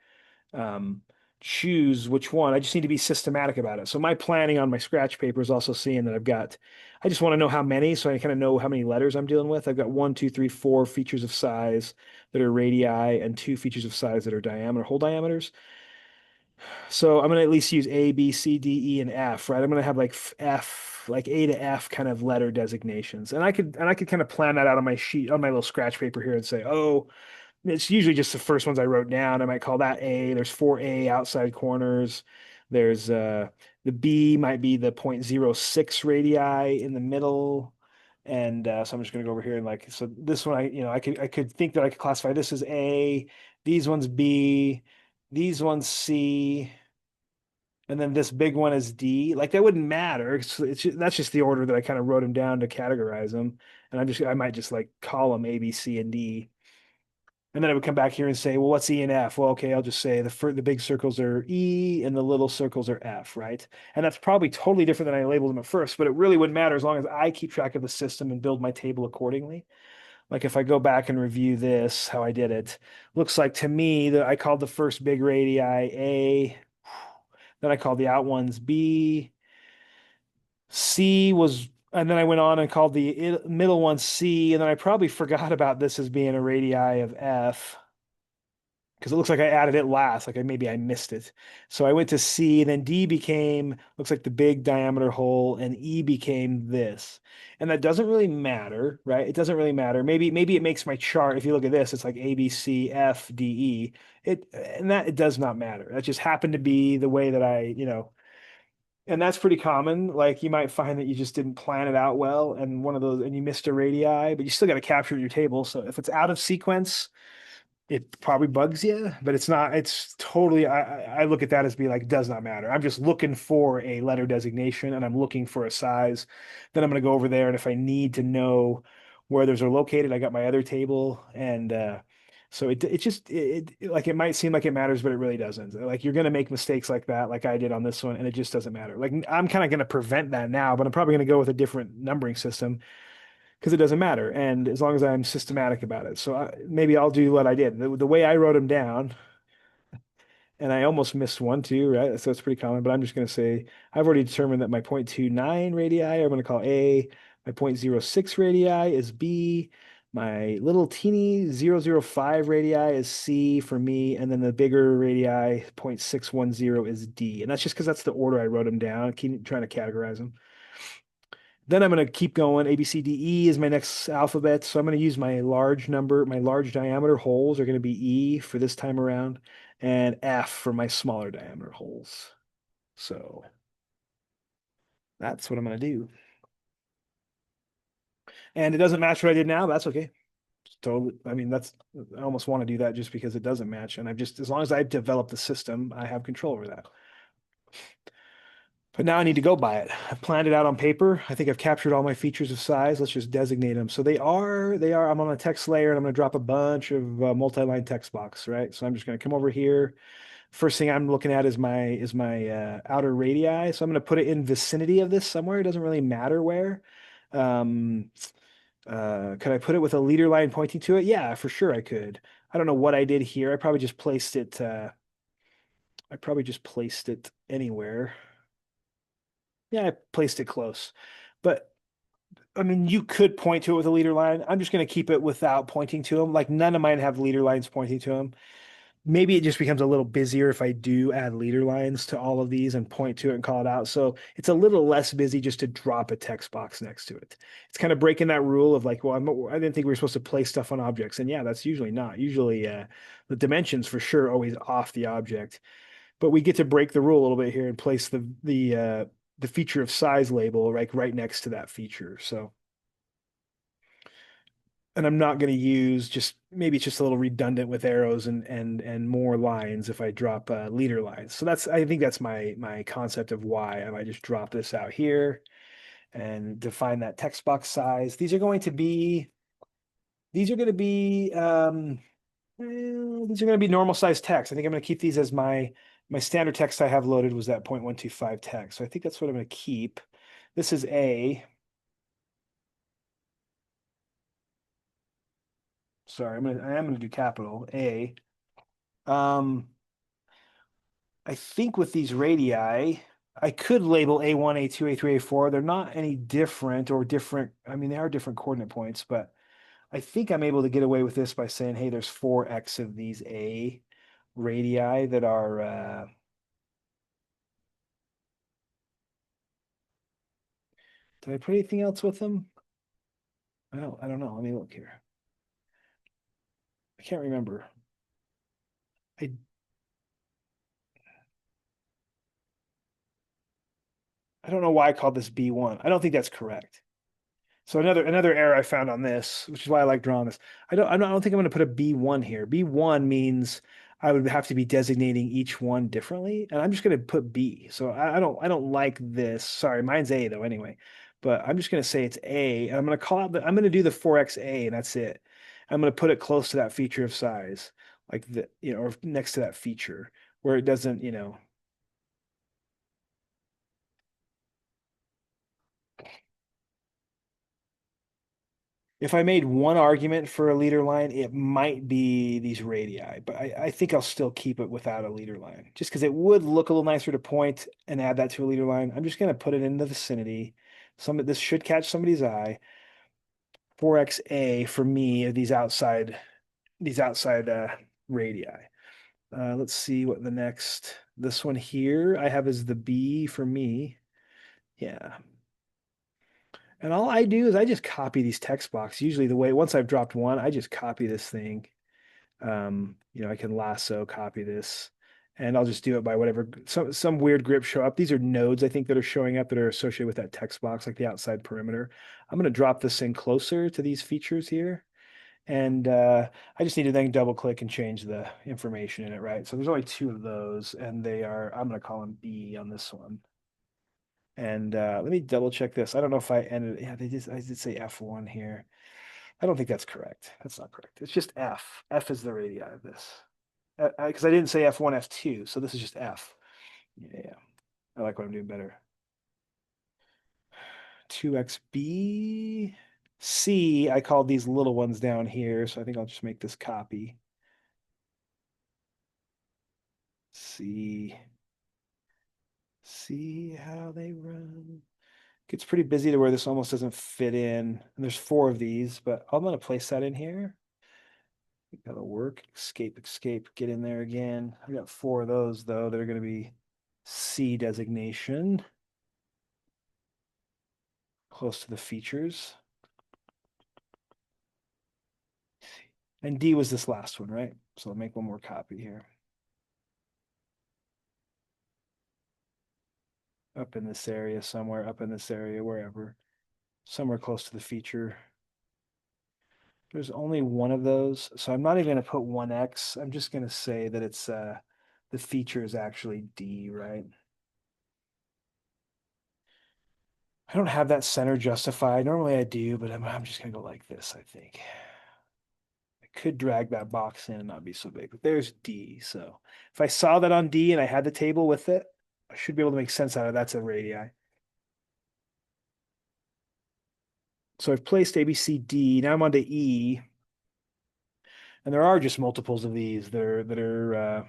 um, choose which one. I just need to be systematic about it. So my planning on my scratch paper is also seeing that I just want to know how many, so I kind of know how many letters I'm dealing with. I've got one, two, three, four features of size that are radii and two features of size that are diameter, hole diameters. So I'm going to at least use A, B, C, D, E, and F, right? I'm going to have like F, like A to F kind of letter designations. And I could kind of plan that out on my sheet, on my little scratch paper here and say, oh, it's usually just the first ones I wrote down. I might call that A. There's four A outside corners. There's the B might be the 0.06 radii in the middle. And so I'm just gonna go over here and like so this one I could think that I could classify this as A, these ones B, these ones C, and then this big one is D. Like that wouldn't matter. That's just the order that I kind of wrote them down to categorize them. And I might just like call them A, B, C, and D. And then I would come back here and say, well, what's E and F? Well, okay, I'll just say the big circles are E and the little circles are F, right? And that's probably totally different than I labeled them at first, but it really wouldn't matter as long as I keep track of the system and build my table accordingly. Like if I go back and review this, how I did it, looks like to me that I called the first big radii A, then I called the out ones B, C was, and then I went on and called the middle one C, and then I probably forgot about this as being a radii of F. because it looks like I added it last, like maybe I missed it. So I went to C, then D became, looks like the big diameter hole, and E became this. And that doesn't really matter, right? It doesn't really matter. Maybe it makes my chart, if you look at this, it's like A, B, C, F, D, E. And that it does not matter. That just happened to be the way that and that's pretty common. Like you might find that you just didn't plan it out well and one of those, and you missed a radii, but you still got to capture it in your table. So if it's out of sequence, it probably bugs you, but it's not, it's totally, I look at that as being like, does not matter. I'm just looking for a letter designation and I'm looking for a size. Then I'm going to go over there. And if I need to know where those are located, I got my other table. And so it just, like, it might seem like it matters, but it really doesn't. Like you're going to make mistakes like that, like I did on this one, and it just doesn't matter. Like I'm kind of going to prevent that now, but I'm probably going to go with a different numbering system because it doesn't matter. And as long as I'm systematic about it. So maybe I'll do what I did. The way I wrote them down, and I almost missed one too, right? So it's pretty common, but I'm just going to say I've already determined that my 0.29 radii I'm going to call A. My 0.06 radii is B. My little teeny 0.005 radii is C for me. And then the bigger radii, 0.610 is D. And that's just because that's the order I wrote them down. Keep trying to categorize them. Then I'm going to keep going. A, B, C, D, E is my next alphabet. So I'm going to use my large number, my large diameter holes are going to be E for this time around, and F for my smaller diameter holes. So that's what I'm going to do. And it doesn't match what I did now. That's okay. Totally. I mean, I almost want to do that just because it doesn't match. And I've just, as long as I've developed the system, I have control over that. But now I need to go by it. I've planned it out on paper. I think I've captured all my features of size. Let's just designate them. So I'm on a text layer and I'm going to drop a bunch of multi-line text box, right? So I'm just going to come over here. First thing I'm looking at is my outer radii. So I'm going to put it in vicinity of this somewhere. It doesn't really matter where. Um, could I put it with a leader line pointing to it? Yeah, for sure I could. I don't know what I did here. I probably just placed it anywhere. Yeah, I placed it close. But I mean, you could point to it with a leader line. I'm just going to keep it without pointing to them. Like none of mine have leader lines pointing to them. Maybe it just becomes a little busier if I do add leader lines to all of these and point to it and call it out. So it's a little less busy just to drop a text box next to it. It's kind of breaking that rule of like, well, I didn't think we were supposed to place stuff on objects. And yeah, that's usually not. Usually the dimensions for sure always off the object. But we get to break the rule a little bit here and place the feature of size label right next to that feature. So, and I'm not going to use just maybe it's just a little redundant with arrows and more lines if I drop leader lines. So I think that's my concept of why I might just drop this out here and define that text box size. These are going to be these are going to be normal size text. I think I'm going to keep these as my standard text I have loaded was that 0.125 text. So I think that's what I'm going to keep. This is A. Sorry, I am gonna do capital A. Um, I think with these radii, I could label A1, A2, A3, A4. They're not any different or different. I mean, they are different coordinate points, but I think I'm able to get away with this by saying, hey, there's 4x of these A radii that are did I put anything else with them? I don't know. Let me look here. I can't remember. I I don't know why I called this B1. I don't think that's correct. So another error I found on this, which is why I like drawing this. I don't think I'm going to put a B1 here. B1 means I would have to be designating each one differently, and I'm just going to put B. So I don't like this. Sorry, mine's A though anyway. But I'm just going to say it's A, and I'm going to do the 4XA, and that's it. I'm going to put it close to that feature of size, like or next to that feature where it doesn't. If I made one argument for a leader line, it might be these radii, but I think I'll still keep it without a leader line, just because it would look a little nicer to point and add that to a leader line. I'm just going to put it in the vicinity. This should catch somebody's eye. 4XA for me are these outside radii. Let's see what the next, this one here I have is the B for me. Yeah. And all I do is I just copy these text boxes. Usually the way, once I've dropped one, I just copy this thing. I can lasso copy this and I'll just do it by whatever, some weird grips show up. These are nodes, I think, that are showing up that are associated with that text box, like the outside perimeter. I'm going to drop this in closer to these features here. And I just need to then double click and change the information in it, right? So there's only two of those, and they are, I'm going to call them B on this one. And let me double check this. I don't know if I ended, yeah, I did say F1 here. I don't think that's correct. That's not correct. It's just F. F is the radii of this. Because I didn't say F1, F2, so this is just F. Yeah, I like what I'm doing better. 2xb. C, I called these little ones down here, so I think I'll just make this copy. C. See how they run. Gets pretty busy to where this almost doesn't fit in. And there's four of these, but I'm going to place that in here. That'll work. Escape, escape, get in there again. I got four of those though that are going to be C designation, close to the features. And D was this last one, right? So I'll make one more copy here. Up in this area somewhere, up in this area, wherever. Somewhere close to the feature. There's only one of those, so I'm not even going to put 1x. I'm just going to say that it's the feature is actually D, right? I don't have that center justified. Normally I do, but I'm just going to go like this, I think. I could drag that box in and not be so big, but there's D. So if I saw that on D and I had the table with it, I should be able to make sense out of that's a radii. So I've placed A, B, C, D. Now I'm on to E. And there are just multiples of these that are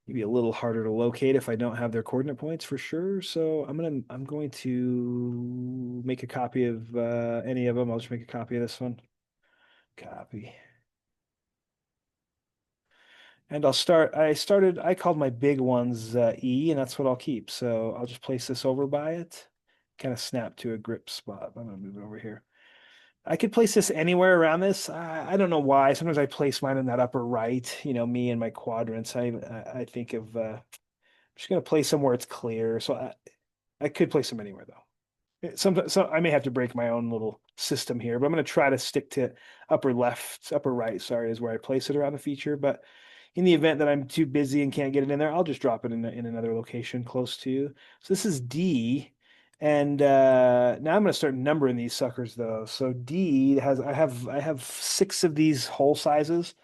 maybe a little harder to locate if I don't have their coordinate points for sure. So I'm going to make a copy of any of them. I'll just make a copy of this one. Copy. And I called my big ones E, and that's what I'll keep. So I'll just place this over by it, kind of snap to a grip spot. I'm gonna move it over here. I could place this anywhere around this. I don't know why. Sometimes I place mine in that upper right, me and my quadrants. I think of just gonna place somewhere it's clear. So I could place them anywhere though. So I may have to break my own little system here, but I'm gonna try to stick to upper left, upper right, sorry, is where I place it around the feature. But in the event that I'm too busy and can't get it in there, I'll just drop it in another location close to. So this is D. And now I'm going to start numbering these suckers though. So D has I have six of these hole sizes.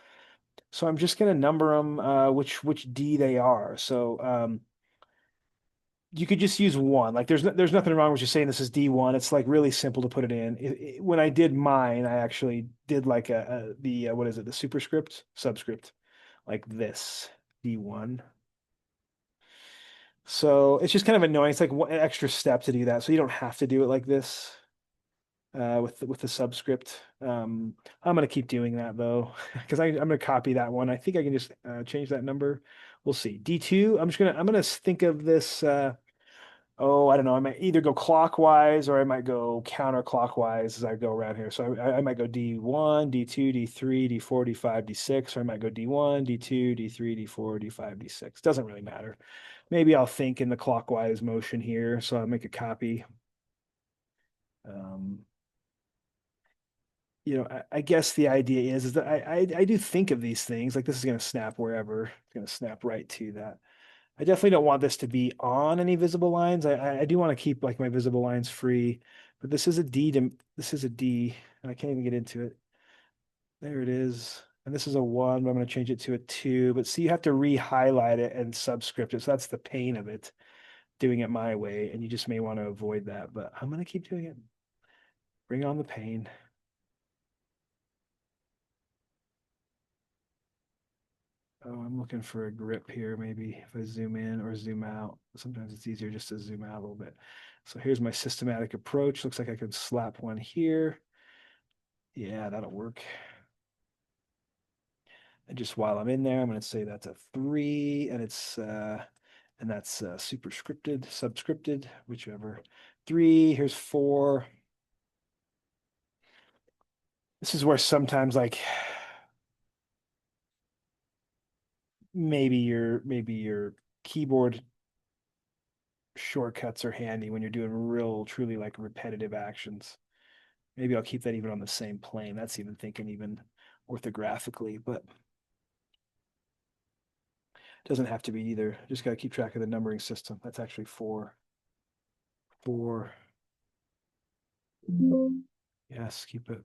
So I'm just going to number them which D they are. So you could just use one. Like there's nothing wrong with just saying this is D1. It's like really simple to put it in. When I did mine, I actually did like the what is it? The superscript, subscript, like this D1. So it's just kind of annoying. It's like one extra step to do that. So you don't have to do it like this with the subscript. I'm gonna keep doing that though, because I'm gonna copy that one. I think I can just change that number. We'll see. D2. I'm gonna think of this. Oh, I don't know. I might either go clockwise or I might go counterclockwise as I go around here. So I might go D1, D2, D3, D4, D5, D6, or I might go D1, D2, D3, D4, D5, D6. Doesn't really matter. Maybe I'll think in the clockwise motion here. So I'll make a copy. Um, I guess the idea is that I do think of these things like this is going to snap wherever. It's going to snap right to that. I definitely don't want this to be on any visible lines. I do want to keep like my visible lines free, but this is a D, and I can't even get into it. There it is. And this is a one, but I'm going to change it to a two. But see, you have to re-highlight it and subscript it. So that's the pain of it, doing it my way. And you just may want to avoid that, but I'm going to keep doing it. Bring on the pain. Oh, I'm looking for a grip here, maybe if I zoom in or zoom out. Sometimes it's easier just to zoom out a little bit. So here's my systematic approach. Looks like I could slap one here. Yeah, that'll work. And just while I'm in there, I'm going to say that's a three, and that's superscripted, subscripted, whichever. Three, here's four. This is where sometimes like maybe your keyboard shortcuts are handy when you're doing real truly like repetitive actions. Maybe I'll keep that even on the same plane. That's even thinking even orthographically, but it doesn't have to be either. Just got to keep track of the numbering system. That's actually four. Four. Yes, keep it.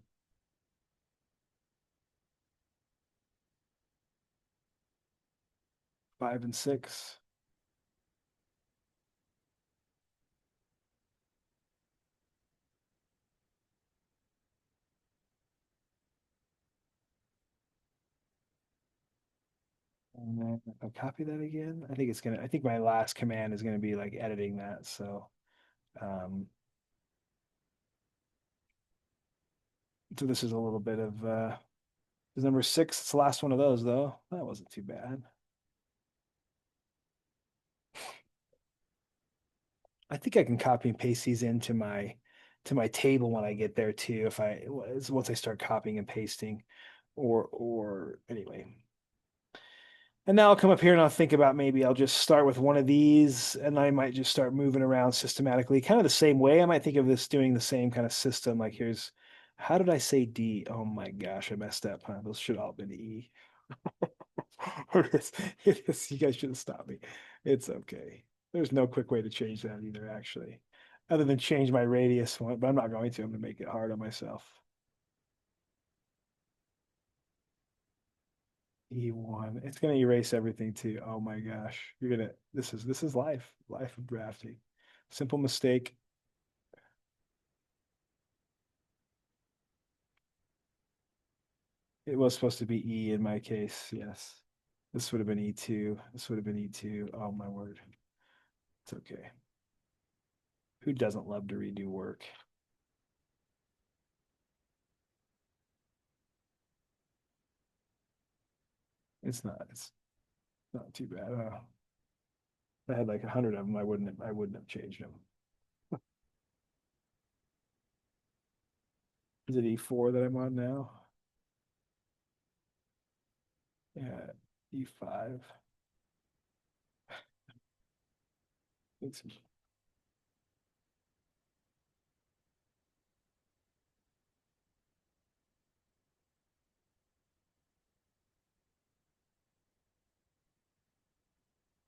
Five and six. And then if I copy that again, I think my last command is gonna be like editing that. Um, so this is a little bit of is number six. It's the last one of those though. That wasn't too bad. I think I can copy and paste these into my table when I get there too. If I once I start copying and pasting, or anyway. And now I'll come up here and I'll think about maybe I'll just start with one of these and I might just start moving around systematically, kind of the same way. I might think of this doing the same kind of system. Like here's, how did I say D? Oh my gosh, I messed up, huh? Those should all have been E. You guys should have stopped me. It's okay. There's no quick way to change that either, actually, other than change my radius one, but I'm not going to. I'm going to make it hard on myself. E1. It's gonna erase everything too. Oh my gosh. This is life of drafting. Simple mistake. It was supposed to be E in my case. Yes. This would have been E2. This would have been E2. Oh my word. It's okay. Who doesn't love to redo work? It's not too bad. If I had like 100 of them, I wouldn't have changed them. Is it E4 that I'm on now? Yeah, E5. It's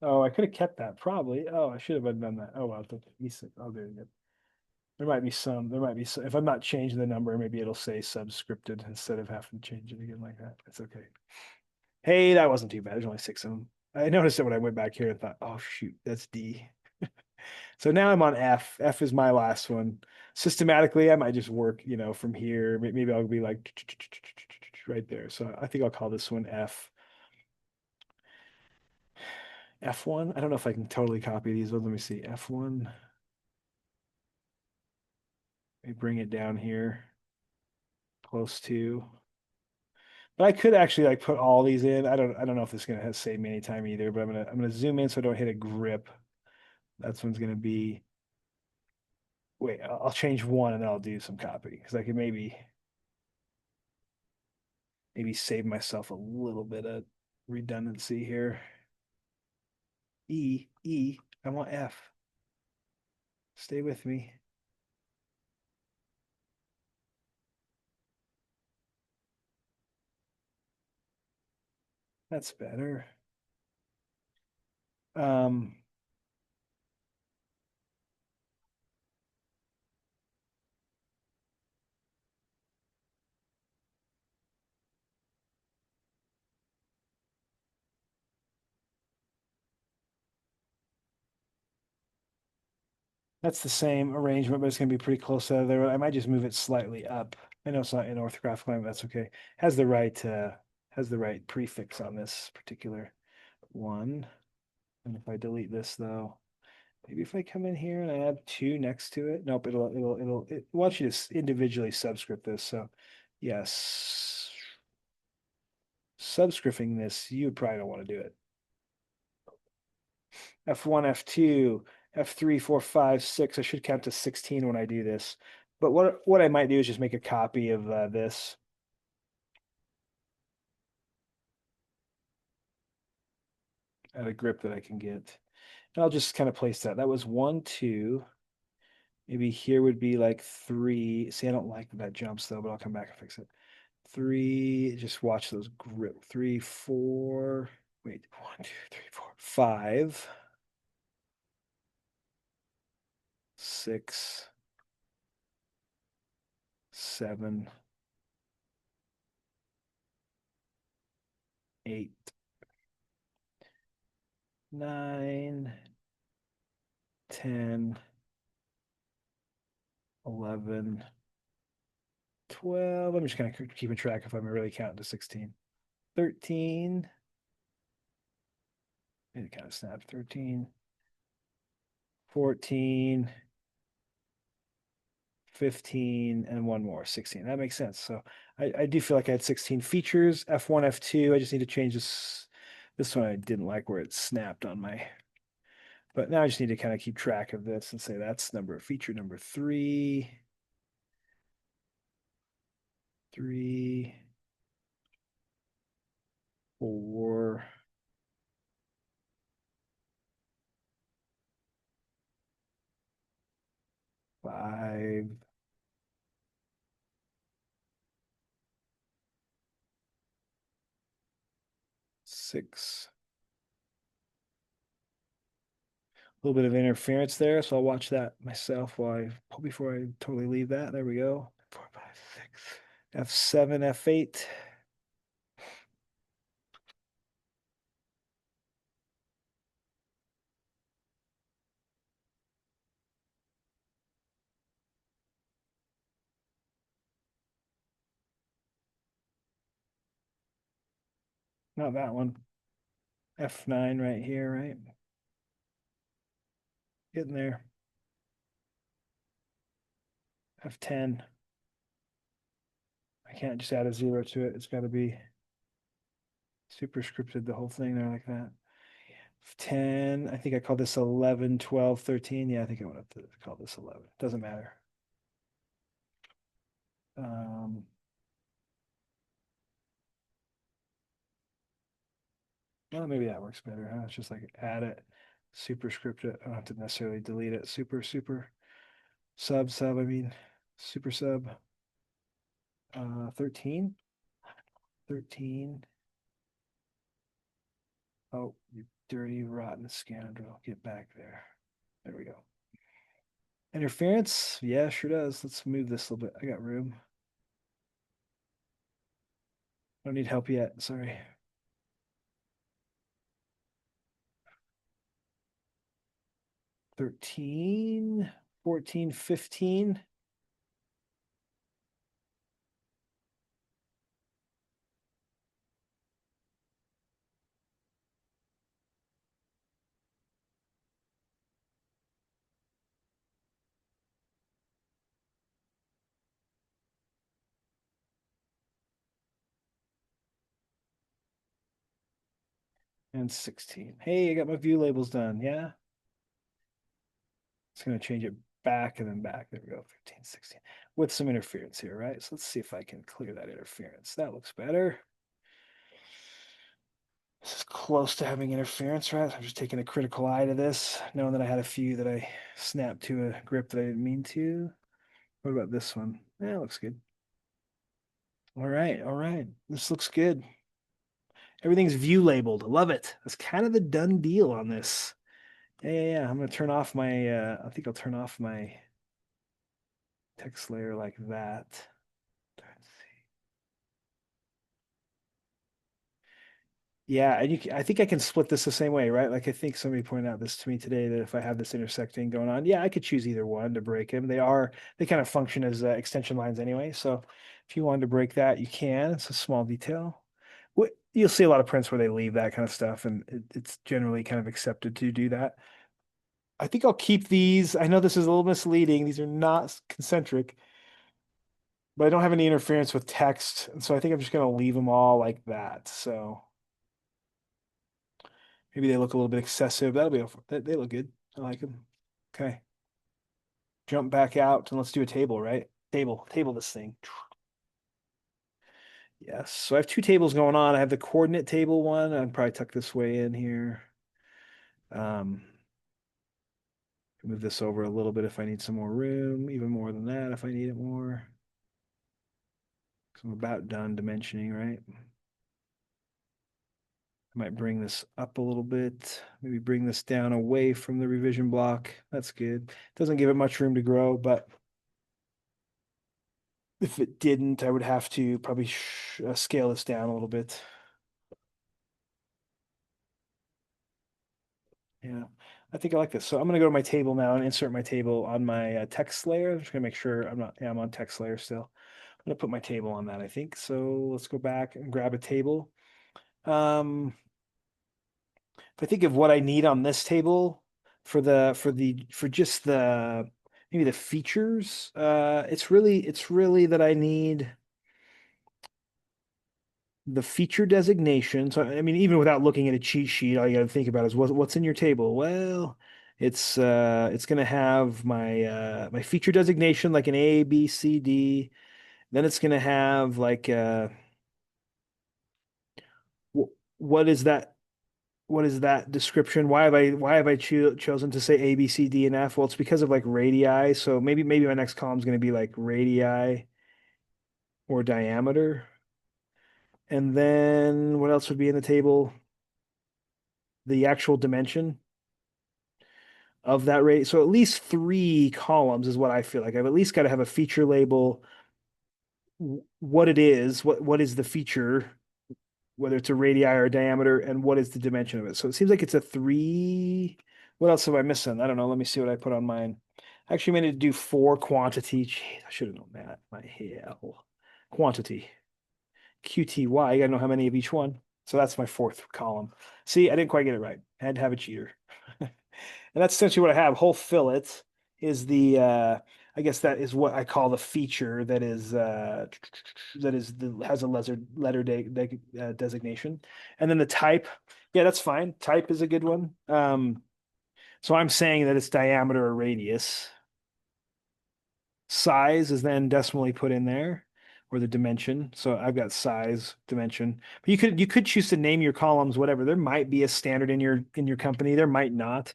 Oh, I could have kept that probably. Oh, I should have done that. Oh well, the E6. Oh, there you go. There might be some, if I'm not changing the number, maybe it'll say subscripted instead of having to change it again like that. It's okay. Hey, that wasn't too bad. There's only six of them. I noticed it when I went back here and thought, oh shoot, that's D. So now I'm on F. F is my last one. Systematically, I might just work, from here. Maybe I'll be like right there. So I think I'll call this one F. F1. I don't know if I can totally copy these ones. Let me see. F1. Let me bring it down here close to. But I could actually like put all these in. I don't know if this is gonna save me any time either, but I'm gonna zoom in so I don't hit a grip. That's one's gonna be. Wait, I'll change one and then I'll do some copy because I can maybe save myself a little bit of redundancy here. E, I want F. Stay with me. That's better. Um, that's the same arrangement, but it's gonna be pretty close to the other one. I might just move it slightly up. I know it's not in orthographic line, but that's okay. Has the right prefix on this particular one. And if I delete this though, maybe if I come in here and I add two next to it, nope, it wants you to individually subscript this. So yes, Subscripting this, you probably don't want to do it. F1, F2, F3, 4, 5, 6. I should count to 16 when I do this. But what I might do is just make a copy of this. At a grip that I can get. And I'll just kind of place that. That was 1, 2. Maybe here would be like 3. See, I don't like that jumps though, but I'll come back and fix it. 3. Just watch those grip. 3, 4. Wait, 1, 2, 3, 4, 5. 6, 7, 8, 9, 10, 11, 12. I'm just kind of keeping track if I'm really counting to 16. 13. It kind of snapped. 13, 14, 15, and one more, 16. That makes sense. So I do feel like I had 16 features. F1, F2. I just need to change this. This one I didn't like where it snapped on my. But now I just need to kind of keep track of this and say that's feature number 3. 3, 4, 5, 6. A little bit of interference there, so I'll watch that myself before I totally leave that. There we go. 4, 5, 6. F7, F8. Not that one. F9 right here, right? Getting there. F10. I can't just add a 0 to it. It's got to be superscripted the whole thing there like that. 10. I think I called this 11, 12, 13. Yeah, I think I want to call this 11. Doesn't matter. Um, well, maybe that works better, huh? It's just like add it, superscript it. I don't have to necessarily delete it. Super, sub, I mean, super sub. 13. 13. Oh, you dirty, rotten scoundrel. Get back there. There we go. Interference? Yeah, sure does. Let's move this a little bit. I got room. I don't need help yet. Sorry. 13, 14, 15. And 16. Hey, I got my view labels done. Yeah. It's going to change it back and then back. There we go. 15, 16. With some interference here, right? So let's see if I can clear that interference. That looks better. This is close to having interference, right? I'm just taking a critical eye to this, knowing that I had a few that I snapped to a grip that I didn't mean to. What about this one? Yeah, it looks good. All right, all right. This looks good. Everything's view labeled. Love it. That's kind of the done deal on this. Yeah. I'm gonna turn off my I think I'll turn off my text layer like that. Let's see. Yeah, and I think I can split this the same way, right? Like I think somebody pointed out this to me today that if I have this intersecting going on, yeah, I could choose either one to break them. They kind of function as extension lines anyway. So if you wanted to break that, you can. It's a small detail. You'll see a lot of prints where they leave that kind of stuff, and it's generally kind of accepted to do that. I think I'll keep these. I know this is a little misleading. These are not concentric. but I don't have any interference with text, and so I think I'm just gonna leave them all like that. So maybe they look a little bit excessive. They look good. I like them. Okay, jump back out and let's do a table, right? Table this thing. Yes. So I have two tables going on. I have the coordinate table one. I'd probably tuck this way in here. Um, Move this over a little bit if I need some more room, even more than that if I need it more. So I'm about done dimensioning, right? I might bring this up a little bit, maybe bring this down away from the revision block. That's good. Doesn't give it much room to grow, but if it didn't, I would have to probably scale this down a little bit. Yeah, I think I like this. So I'm going to go to my table now and insert my table on my text layer. I'm just going to make sure I'm not, yeah, I'm on text layer still. I'm going to put my table on that, I think. So let's go back and grab a table. If I think of what I need on this table for just the maybe the features, it's really that I need the feature designation. So I mean, even without looking at a cheat sheet, all you got to think about is what's in your table. Well, it's gonna have my feature designation like an A, B, C, D. Then it's gonna have like what is that? What is that description? Why have I chosen to say A, B, C, D, and F? Well, it's because of like radii. So maybe my next column is going to be like radii or diameter. And then what else would be in the table? The actual dimension of that rate. So at least three columns is what I feel like. I've at least got to have a feature label, what it is, what is the feature, whether it's a radii or a diameter, and what is the dimension of it. So it seems like it's a three. What else am I missing? I don't know. Let me see what I put on mine. I actually made it do four quantity. Jeez, I should have known that. My hell. Quantity. QTY. You gotta know how many of each one. So that's my fourth column. See, I didn't quite get it right. I had to have a cheater. And that's essentially what I have. Whole fillet is I guess that is what I call the feature has a designation. And then the type, yeah, that's fine. Type is a good one. So I'm saying that it's diameter or radius. Size is then decimally put in there, or the dimension. So I've got size, dimension. But you could choose to name your columns whatever. There might be a standard in your company. There might not.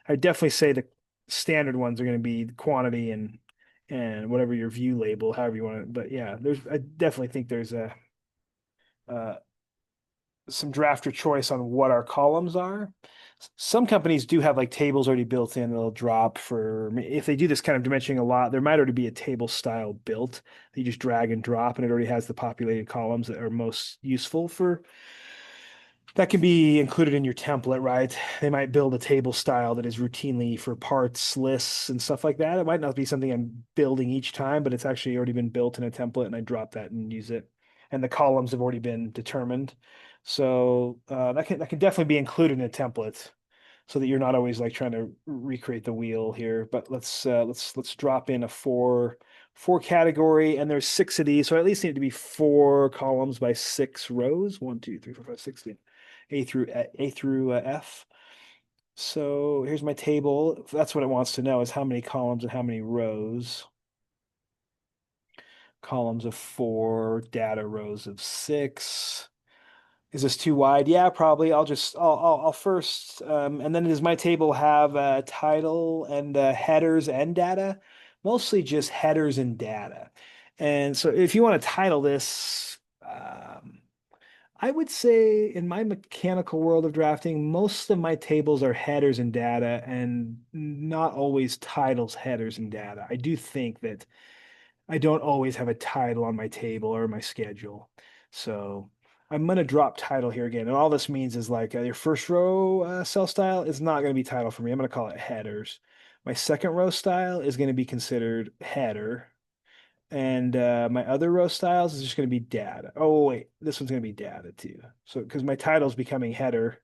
I definitely say the standard ones are going to be quantity and whatever your view label, however you want it. But yeah, I definitely think there's a uh, some drafter choice on what our columns are. Some companies do have like tables already built in. They'll drop if they do this kind of dimensioning a lot, there might already be a table style built. You just drag and drop, and it already has the populated columns that are most useful for that can be included in your template, right? They might build a table style that is routinely for parts, lists, and stuff like that. It might not be something I'm building each time, but it's actually already been built in a template, and I drop that and use it. And the columns have already been determined. So that can definitely be included in a template so that you're not always like trying to recreate the wheel here. But let's drop in a four category, and there's six of these, so I at least need to be four columns by six rows. One, two, three, four, five, six. A through F. So here's my table. That's what it wants to know is how many columns and how many rows. Columns of four, data rows of six. Is this too wide? Yeah, probably. I'll first, and then does my table have title and headers and data? Mostly just headers and data. And so if you want to title this, I would say in my mechanical world of drafting, most of my tables are headers and data and not always titles, headers, and data. I do think that I don't always have a title on my table or my schedule. So I'm going to drop title here again. And all this means is like your first row cell style is not going to be title for me. I'm going to call it headers. My second row style is going to be considered header. And my other row styles is just going to be data. Oh, wait, this one's going to be data too. So, because my title is becoming header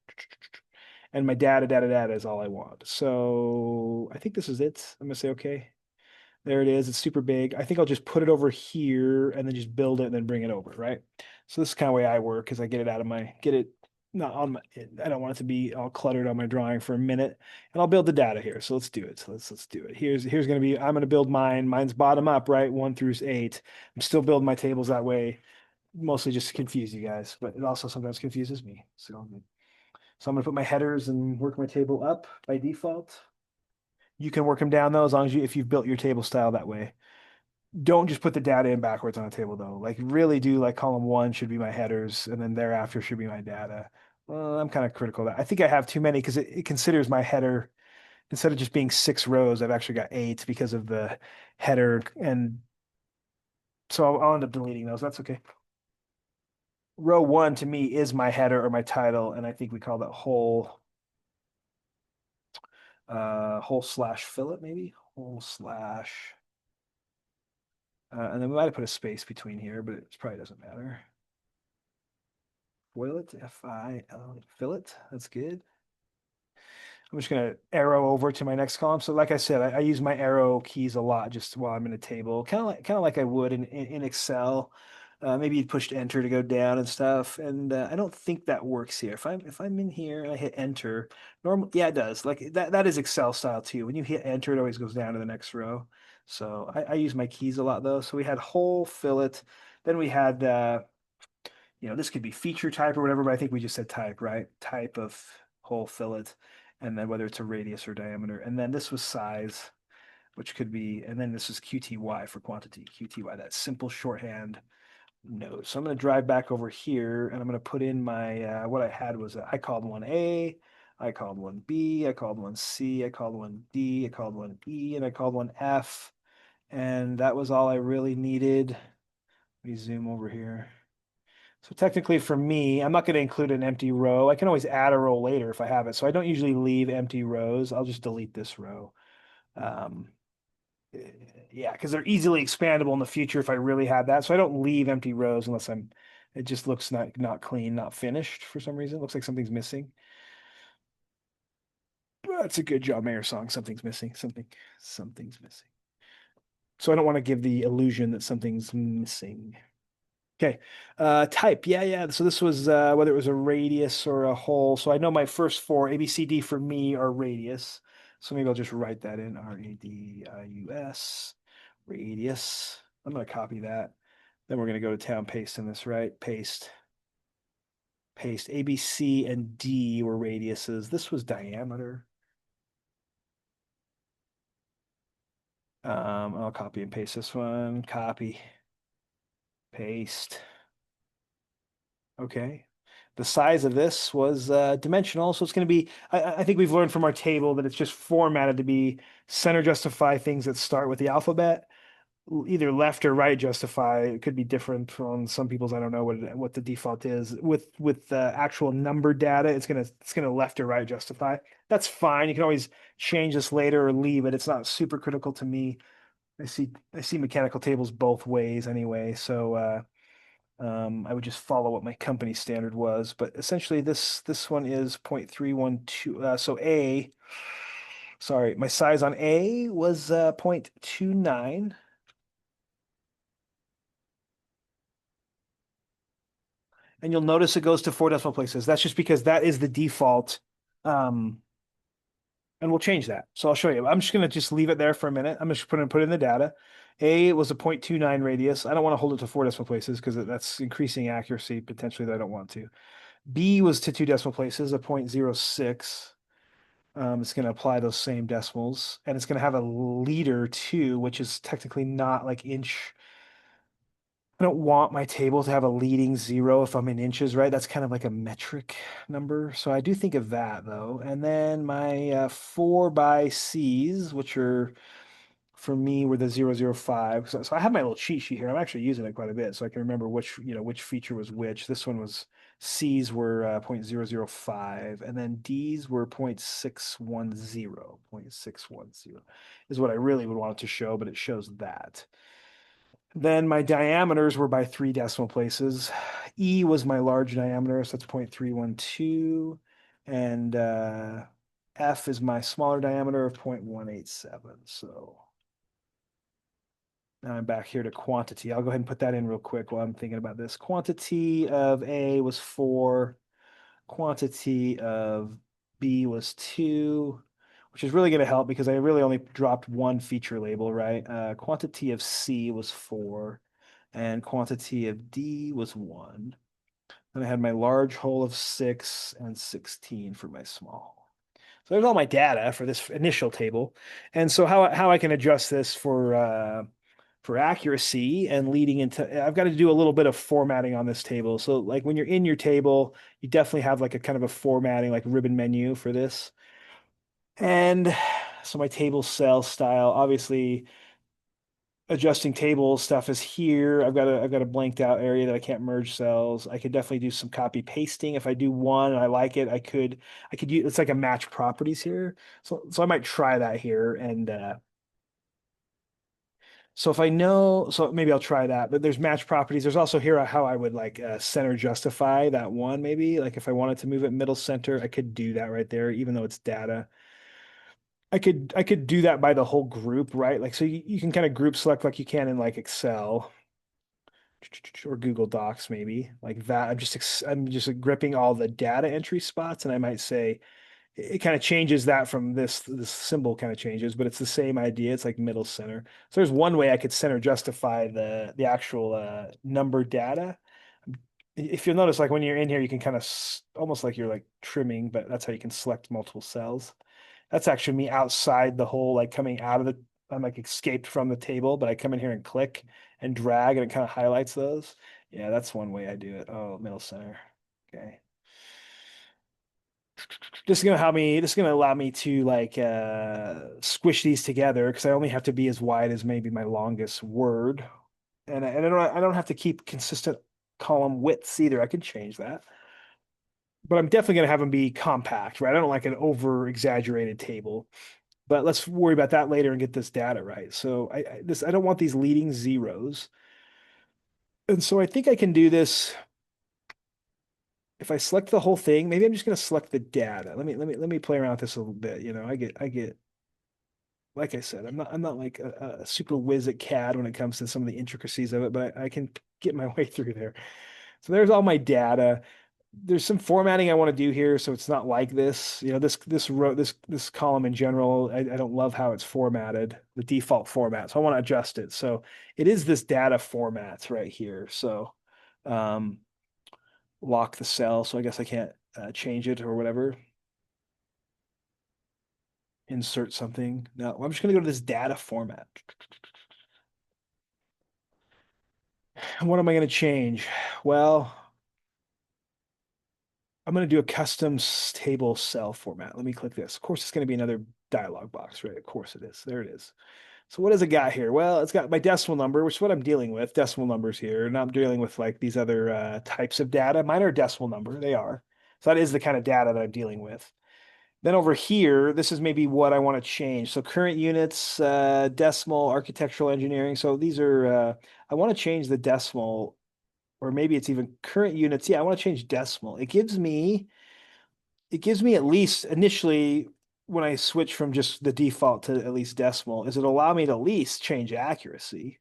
and my data is all I want. So I think this is it. I'm going to say okay. There it is. It's super big. I think I'll just put it over here and then just build it and then bring it over, right? So this is kind of way I work because I get it out of my, get it not on my, I don't want it to be all cluttered on my drawing for a minute. And I'll build the data here. So let's do it. So let's do it. Here's going to be, I'm going to build mine. Mine's bottom up, right? 1 through 8. I'm still building my tables that way, mostly just to confuse you guys, but it also sometimes confuses me. So I'm going to put my headers and work my table up by default. You can work them down though, as long as if you've built your table style that way. Don't just put the data in backwards on a table though. Like really do like column one should be my headers and then thereafter should be my data. Well, I'm kind of critical of that. I think I have too many because it considers my header instead of just being 6 rows, I've actually got 8 because of the header. And so I'll end up deleting those. That's okay. Row one to me is my header or my title. And I think we call that whole slash fillet maybe whole slash and then we might have put a space between here, but it probably doesn't matter. Foil it, F-I-L, fillet. That's good. I'm just going to arrow over to my next column. So like I said, I use my arrow keys a lot just while I'm in a table, kind of like I would in Excel. Maybe you'd push enter to go down and stuff. And I don't think that works here. If I'm in here and I hit enter, normal, yeah, it does. Like that is Excel style too. When you hit enter, it always goes down to the next row. So I use my keys a lot though. So we had whole fillet. Then we had this could be feature type or whatever, but I think we just said type, right? Type of whole fillet, and then whether it's a radius or diameter. And then this was size, which could be, and then this is QTY for quantity, QTY, that simple shorthand node. So I'm going to drive back over here and I'm going to put in my, what I had was, I called one A, I called one B, I called one C, I called one D, I called one E, and I called one F. And that was all I really needed. Let me zoom over here. So technically for me, I'm not going to include an empty row. I can always add a row later if I have it. So I don't usually leave empty rows. I'll just delete this row. Um, yeah, because they're easily expandable in the future if I really had that. So I don't leave empty rows unless it just looks not clean, not finished for some reason. It looks like something's missing. That's a good job, Mayor Song. Something's missing. Something's missing. So I don't want to give the illusion that something's missing. Okay. Type. Yeah, yeah. So this was whether it was a radius or a hole. So I know my first four, A, B, C, D for me are radius. So maybe I'll just write that in, radius, radius. I'm going to copy that. Then we're going to go to town, paste in this, right? Paste, paste. A, B, C, and D were radiuses. This was diameter. I'll copy and paste this one. Copy, paste. Okay. The size of this was dimensional, so it's going to be. I think we've learned from our table that it's just formatted to be center justify things that start with the alphabet, either left or right justify. It could be different from some people's. I don't know what the default is. With the actual number data, it's gonna left or right justify. That's fine. You can always change this later or leave it. It's not super critical to me. I see mechanical tables both ways anyway, so. I would just follow what my company standard was, but essentially this one is 0.312. Sorry, my size on A was 0.29. And you'll notice it goes to 4 decimal places. That's just because that is the default. Um, and we'll change that. So I'll show you. I'm just going to just leave it there for a minute. I'm just put in the data. A was a 0.29 radius. I don't want to hold it to 4 decimal places because that's increasing accuracy potentially that I don't want to. B was to 2 decimal places, a 0.06. It's going to apply those same decimals, and it's going to have a leader too, which is technically not like inch. I don't want my table to have a leading 0 if I'm in inches, right? That's kind of like a metric number. So I do think of that though. And then my 4 by C's, which are for me were the 005. So I have my little cheat sheet here. I'm actually using it quite a bit, so I can remember which feature was which. This one was C's were 0.005, and then D's were 0.610. 0.610 is what I really would want it to show, but it shows that. Then my diameters were by 3 decimal places. E was my large diameter, so that's 0.312. And F is my smaller diameter of 0.187. So Now I'm back here to quantity. I'll go ahead and put that in real quick while I'm thinking about this. Quantity of A was 4. Quantity of B was 2, which is really going to help because I really only dropped one feature label, right? Quantity of C was 4, and quantity of D was 1. And I had my large hole of 6 and 16 for my small. So there's all my data for this initial table. And so how I can adjust this for accuracy and leading into, I've got to do a little bit of formatting on this table. So like when you're in your table, you definitely have like a kind of a formatting, like ribbon menu for this. And so my table cell style, obviously adjusting table stuff is here. I've got a blanked out area that I can't merge cells. I could definitely do some copy pasting. If I do one and I like it, I could use, it's like a match properties here. So I might try that here. And so if I know, so maybe I'll try that. But there's match properties. There's also here how I would like center justify that one, maybe. Like if I wanted to move it middle center, I could do that right there, even though it's data. I could do that by the whole group, right? Like so you can kind of group select like you can in like Excel or Google Docs, maybe like that. I'm just gripping all the data entry spots, and I might say it kind of changes that from this symbol kind of changes, but it's the same idea. It's like middle center. So there's one way I could center justify the actual number data. If you'll notice, like when you're in here, you can kind of almost like you're like trimming, but that's how you can select multiple cells. That's actually me outside the hole, like coming out of the, I'm like escaped from the table, but I come in here and click and drag and it kind of highlights those. Yeah, that's one way I do it. Oh, middle center. Okay. This is gonna allow me to like squish these together because I only have to be as wide as maybe my longest word. And I don't have to keep consistent column widths either. I can change that. But I'm definitely gonna have them be compact, right? I don't like an over exaggerated table. But let's worry about that later and get this data right. So I don't want these leading zeros. And so I think I can do this if I select the whole thing. Maybe I'm just going to select the data. Let me play around with this a little bit. I get like I said, I'm not like a super whiz at CAD when it comes to some of the intricacies of it, but I can get my way through there. So there's all my data. There's some formatting I want to do here, so it's not like this. This column in general, I don't love how it's formatted, the default format. So I want to adjust it. So it is this data formats right here. So um, lock the cell. So I guess I can't change it or whatever. Insert something. No, I'm just going to go to this data format. What am I going to change? Well, I'm going to do a custom table cell format. Let me click this. Of course, it's going to be another dialog box, right? Of course it is. There it is. So what does it got here? Well, it's got my decimal number, which is what I'm dealing with. Decimal numbers here. Not dealing with like these other types of data. Mine are decimal number. They are. So that is the kind of data that I'm dealing with. Then over here, this is maybe what I want to change. So current units, decimal, architectural engineering. So these are, I want to change the decimal, or maybe it's even current units. Yeah, I want to change decimal. It gives me at least initially when I switch from just the default to at least decimal, is it allow me to at least change accuracy.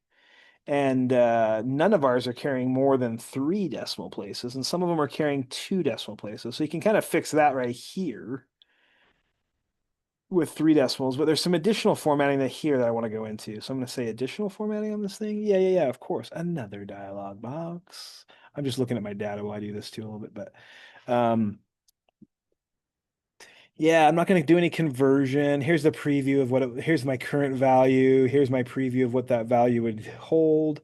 And none of ours are carrying more than 3 decimal places, and some of them are carrying 2 decimal places. So you can kind of fix that right here with 3 decimals, but there's some additional formatting that here that I want to go into. So I'm going to say additional formatting on this thing. Yeah, of course. Another dialog box. I'm just looking at my data while I do this too a little bit, but yeah, I'm not going to do any conversion. Here's the preview of here's my current value. Here's my preview of what that value would hold.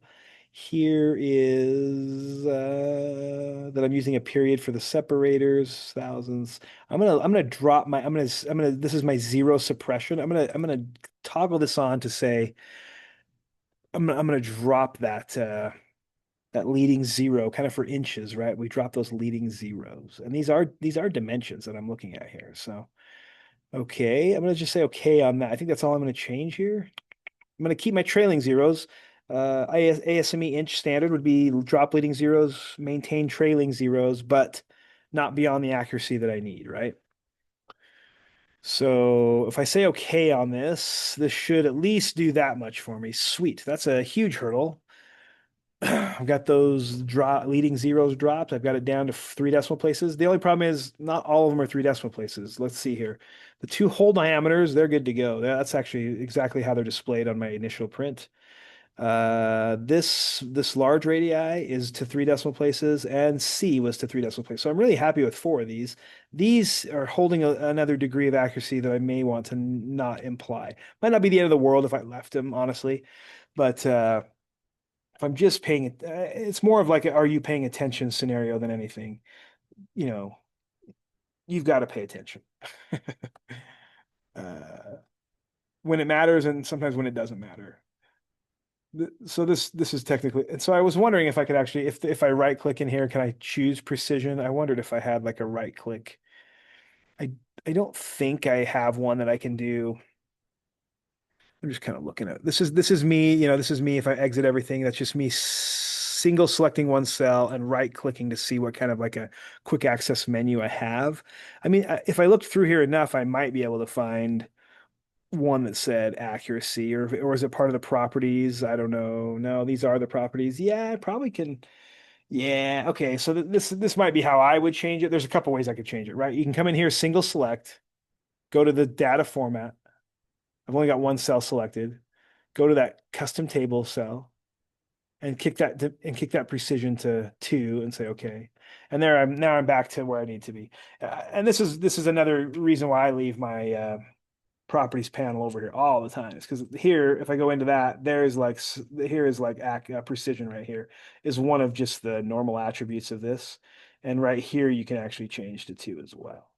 Here is that I'm using a period for the separators, thousands. I'm gonna drop my I'm gonna this is my zero suppression. I'm gonna toggle this on to say I'm gonna drop that leading zero kind of for inches, right? We drop those leading zeros. And these are dimensions that I'm looking at here. So okay, I'm gonna just say okay on that. I think that's all I'm gonna change here. I'm going to keep my trailing zeros. ASME inch standard would be drop leading zeros, maintain trailing zeros, but not beyond the accuracy that I need, right? So if I say okay on this, this should at least do that much for me. Sweet. That's a huge hurdle. I've got those drop leading zeros dropped. I've got it down to 3 decimal places. The only problem is not all of them are 3 decimal places. Let's see here. The two hole diameters, they're good to go. That's actually exactly how they're displayed on my initial print. This large radii is to 3 decimal places, and C was to 3 decimal places. So I'm really happy with 4 of these. These are holding another degree of accuracy that I may want to not imply. Might not be the end of the world if I left them, honestly, but if I'm just paying it, it's more of like, are you paying attention scenario than anything. You know, you've got to pay attention uh, when it matters, and sometimes when it doesn't matter. So this is technically, and so I was wondering if I could actually, if I right click in here, can I choose precision? I wondered if I had like a right click. I I don't think I have one that I can do. I'm just kind of looking at this is me, this is me. If I exit everything, that's just me single selecting one cell and right clicking to see what kind of like a quick access menu I have. I mean, if I looked through here enough, I might be able to find one that said accuracy, or is it part of the properties? I don't know. No, these are the properties. Yeah, I probably can. Yeah, okay. So this might be how I would change it. There's a couple ways I could change it, right? You can come in here, single select, go to the data format. I've only got one cell selected. Go to that custom table cell and kick that precision to 2 and say okay. And there I'm back to where I need to be. And this is another reason why I leave my properties panel over here all the time. It's because here, if I go into that, here is like precision right here is one of just the normal attributes of this. And right here, you can actually change to 2 as well.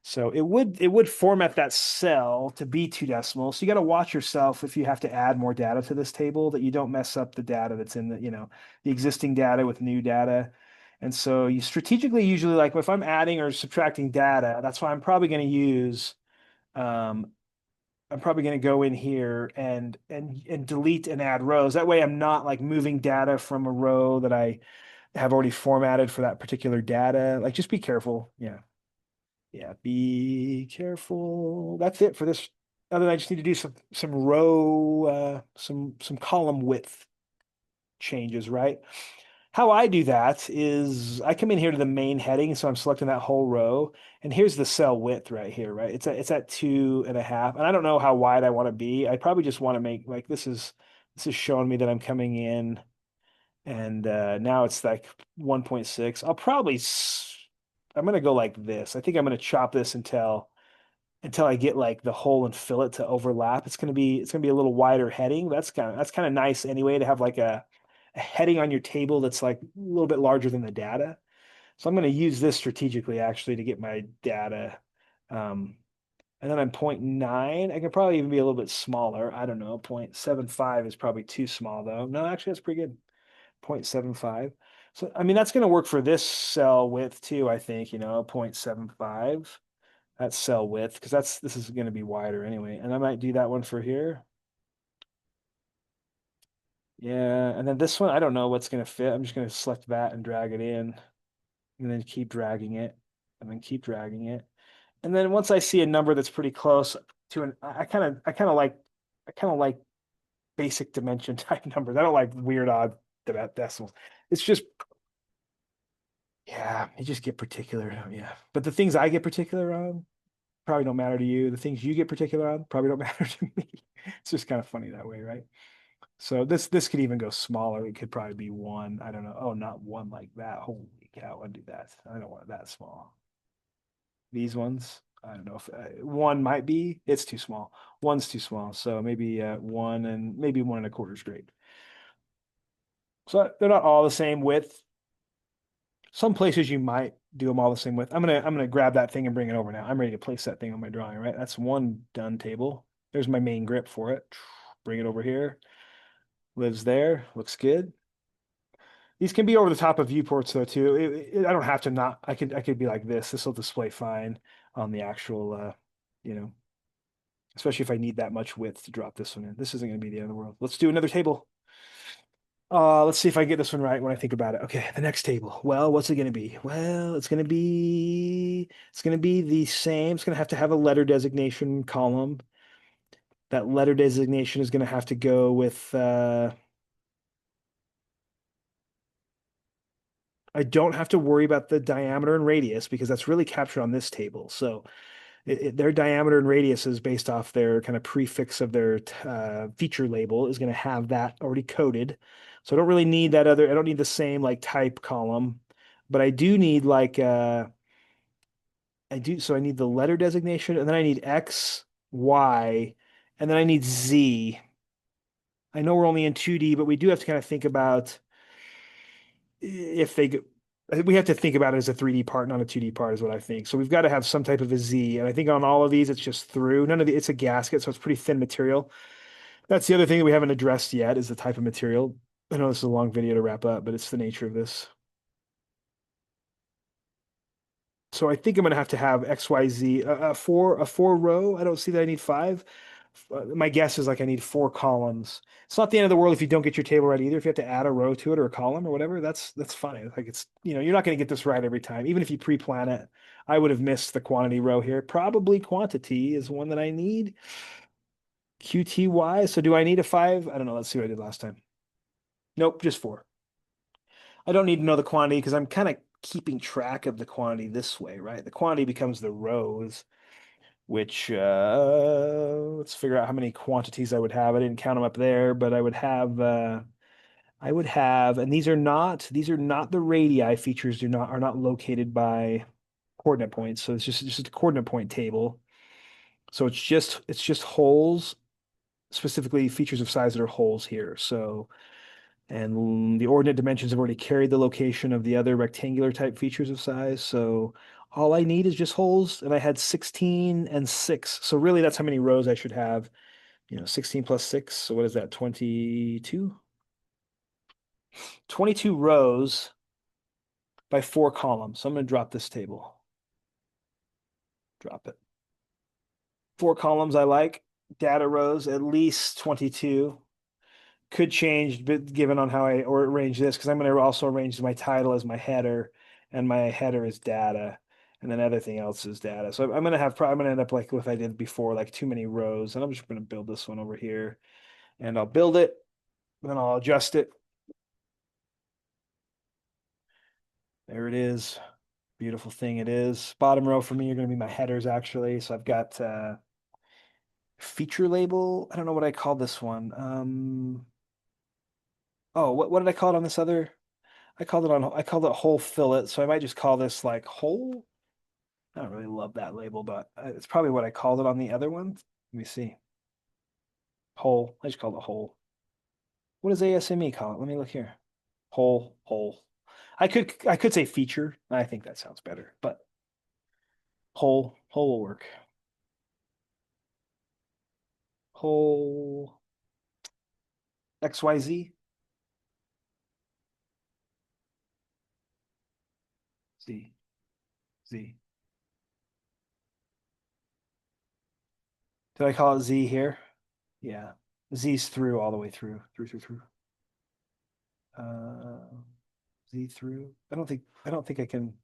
So it would format that cell to be 2 decimals. So you got to watch yourself if you have to add more data to this table that you don't mess up the data that's in the existing data with new data. And so you strategically usually like if I'm adding or subtracting data, that's why um, I'm probably going to go in here and delete and add rows. That way I'm not like moving data from a row that I have already formatted for that particular data. Like just be careful. Yeah. Yeah, be careful. That's it for this. Other than I just need to do some row, some column width changes, right? How I do that is I come in here to the main heading, so I'm selecting that whole row, and here's the cell width right here, right? It's at 2.5, and I don't know how wide I want to be. I probably just want to make like this is showing me that I'm coming in, and now it's like 1.6. I'm gonna go like this. I think I'm gonna chop this until I get like the hole and fillet to overlap. It's gonna be a little wider heading. That's kind of nice anyway to have like a heading on your table that's like a little bit larger than the data. So I'm gonna use this strategically actually to get my data. Um, and then I'm point 0.9. I could probably even be a little bit smaller. I don't know. 0.75 is probably too small though. No, actually that's pretty good. 0.75. So I mean that's gonna work for this cell width too, I think, 0.75. That's cell width because this is going to be wider anyway. And I might do that one for here. Yeah, and then this one, I don't know what's going to fit. I'm just going to select that and drag it in, and then keep dragging it, and then keep dragging it. And then once I see a number that's pretty close to an, I kind of like basic dimension type numbers. I don't like weird odd decimals. It's just, yeah, you just get particular. Yeah, but the things I get particular on probably don't matter to you. The things you get particular on probably don't matter to me. It's just kind of funny that way, right? So this could even go smaller. It could probably be 1. I don't know. Oh, not 1 like that. Holy cow, I'd do that. I don't want it that small. These ones, I don't know if 1 might be. It's too small. 1's too small. So maybe 1 and maybe 1.25 is great. So they're not all the same width. Some places you might do them all the same width. I'm gonna grab that thing and bring it over now. I'm ready to place that thing on my drawing, right? That's one done table. There's my main grip for it. Bring it over here. Lives there. Looks good. These can be over the top of viewports though too. I don't have to not. I could be like this. This will display fine on the actual, you know, especially if I need that much width to drop this one in. This isn't going to be the end of the world. Let's do another table. Let's see if I get this one right when I think about it. Okay, the next table. Well, what's it going to be? Well, it's going to be the same. It's going to have a letter designation column. That letter designation is going to have to go with I don't have to worry about the diameter and radius because that's really captured on this table. So their diameter and radius is based off their kind of prefix of their feature label is going to have that already coded. So I don't really need that other, I don't need the same like type column, but I do need like, so I need the letter designation and then I need X, Y, and then I need Z. I know we're only in 2D, but we do have to kind of think about if they go, we have to think about it as a 3D part, not a 2D part, is what I think. So we've got to have some type of a Z. And I think on all of these, it's just through. None of the, it's a gasket, so it's pretty thin material. That's the other thing that we haven't addressed yet is the type of material. I know this is a long video to wrap up, but it's the nature of this. So I think I'm going to have XYZ, a four row. I don't see that I need five. My guess is like I need four columns. It's not the end of the world if you don't get your table right either. If you have to add a row to it or a column or whatever, that's fine. Like it's, you're not going to get this right every time. Even if you pre-plan it, I would have missed the quantity row here. Probably quantity is one that I need. QTY. So do I need a five? I don't know. Let's see what I did last time. Nope, just four. I don't need to know the quantity because I'm kind of keeping track of the quantity this way, right? The quantity becomes the rows, which let's figure out how many quantities I would have. I didn't count them up there, but I would have, and these are not the radii features are not located by coordinate points. So it's just a coordinate point table. So it's just holes, specifically features of size that are holes here. So and the ordinate dimensions have already carried the location of the other rectangular type features of size. So all I need is just holes, and I had 16 and 6. So really that's how many rows I should have. 16 plus 6. So what is that? 22? 22 rows by 4 columns. So I'm going to drop this table. Drop it. 4 columns I like. Data rows, at least 22. Could change but given on how I or arrange this because I'm going to also arrange my title as my header and my header is data and then everything else is data. So I'm going to I'm going to end up like what I did before, like too many rows. And I'm just going to build this one over here and I'll build it, then I'll adjust it. There it is. Beautiful thing it is. Bottom row for me are going to be my headers actually. So I've got feature label. I don't know what I call this one. Oh, what did I call it on this other? I called it whole fillet, so I might just call this like whole. I don't really love that label, but it's probably what I called it on the other one. Let me see. Whole. I just called it whole. What does ASME call it? Let me look here. Whole. I could say feature. I think that sounds better, but whole will work. Whole XYZ Z Z. Did I call it Z here? Yeah. Z's through all the way through. Uh, Z through. I don't think I can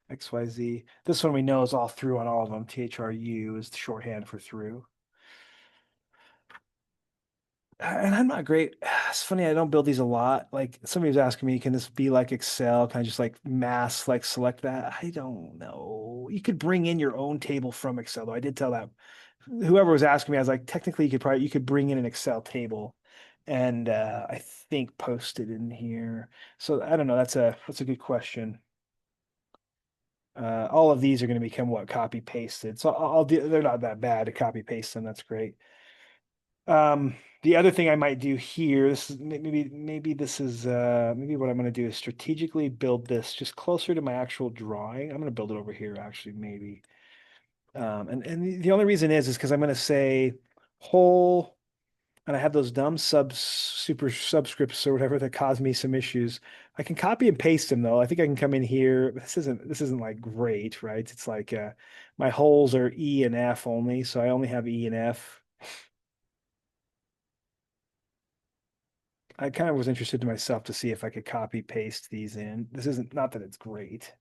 XYZ. This one we know is all through on all of them. THRU is the shorthand for through. And I'm not great. It's funny, I don't build these a lot. Like somebody was asking me, can this be like Excel? Can I just like mass like select that? I don't know. You could bring in your own table from Excel, though. I did tell that whoever was asking me, I was like, technically you could bring in an Excel table and I think post it in here. So I don't know. That's a good question. All of these are going to become what copy pasted. So I'll do, they're not that bad to copy paste them. That's great. The other thing I might do here, this is maybe this is maybe what I'm going to do is strategically build this just closer to my actual drawing. I'm going to build it over here actually, maybe. And the only reason is because I'm going to say whole, and I have those dumb super subscripts or whatever that cause me some issues. I can copy and paste them though. I think I can come in here. This isn't like great, right? It's like my holes are E and F only, so I only have E and F. I kind of was interested to myself to see if I could copy paste these in. This isn't, not that it's great,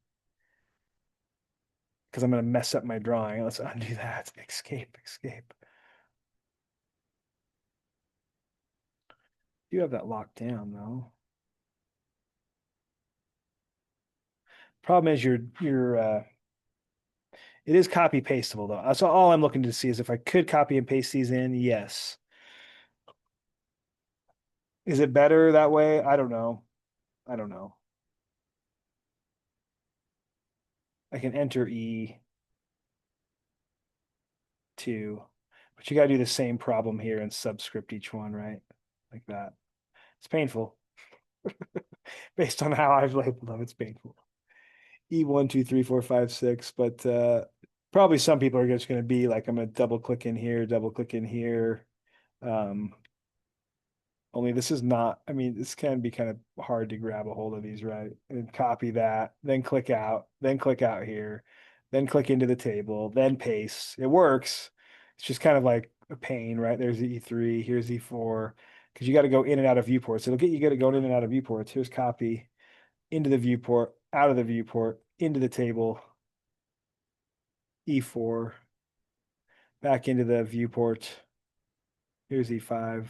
because I'm going to mess up my drawing. Let's undo that. Escape, escape. You have that locked down though. Problem is it is copy pastable though. That's all I'm looking to see is if I could copy and paste these in. Yes. Is it better that way? I don't know. I don't know. I can enter E2, but you got to do the same problem here and subscript each one, right? Like that. It's painful. Based on how I've labeled them, it's painful. E1, 2, 3, 4, 5, 6, but probably some people are just going to be like, I'm going to double click in here, double click in here. Um, Only this is not, I mean, this can be kind of hard to grab a hold of these, right? And copy that, then click out here, then click into the table, then paste. It works. It's just kind of like a pain, right? There's the E3, here's E4, because you got to go in and out of viewports. It'll get you good at going in and out of viewports. Here's copy into the viewport, out of the viewport, into the table, E4, back into the viewport. Here's E5.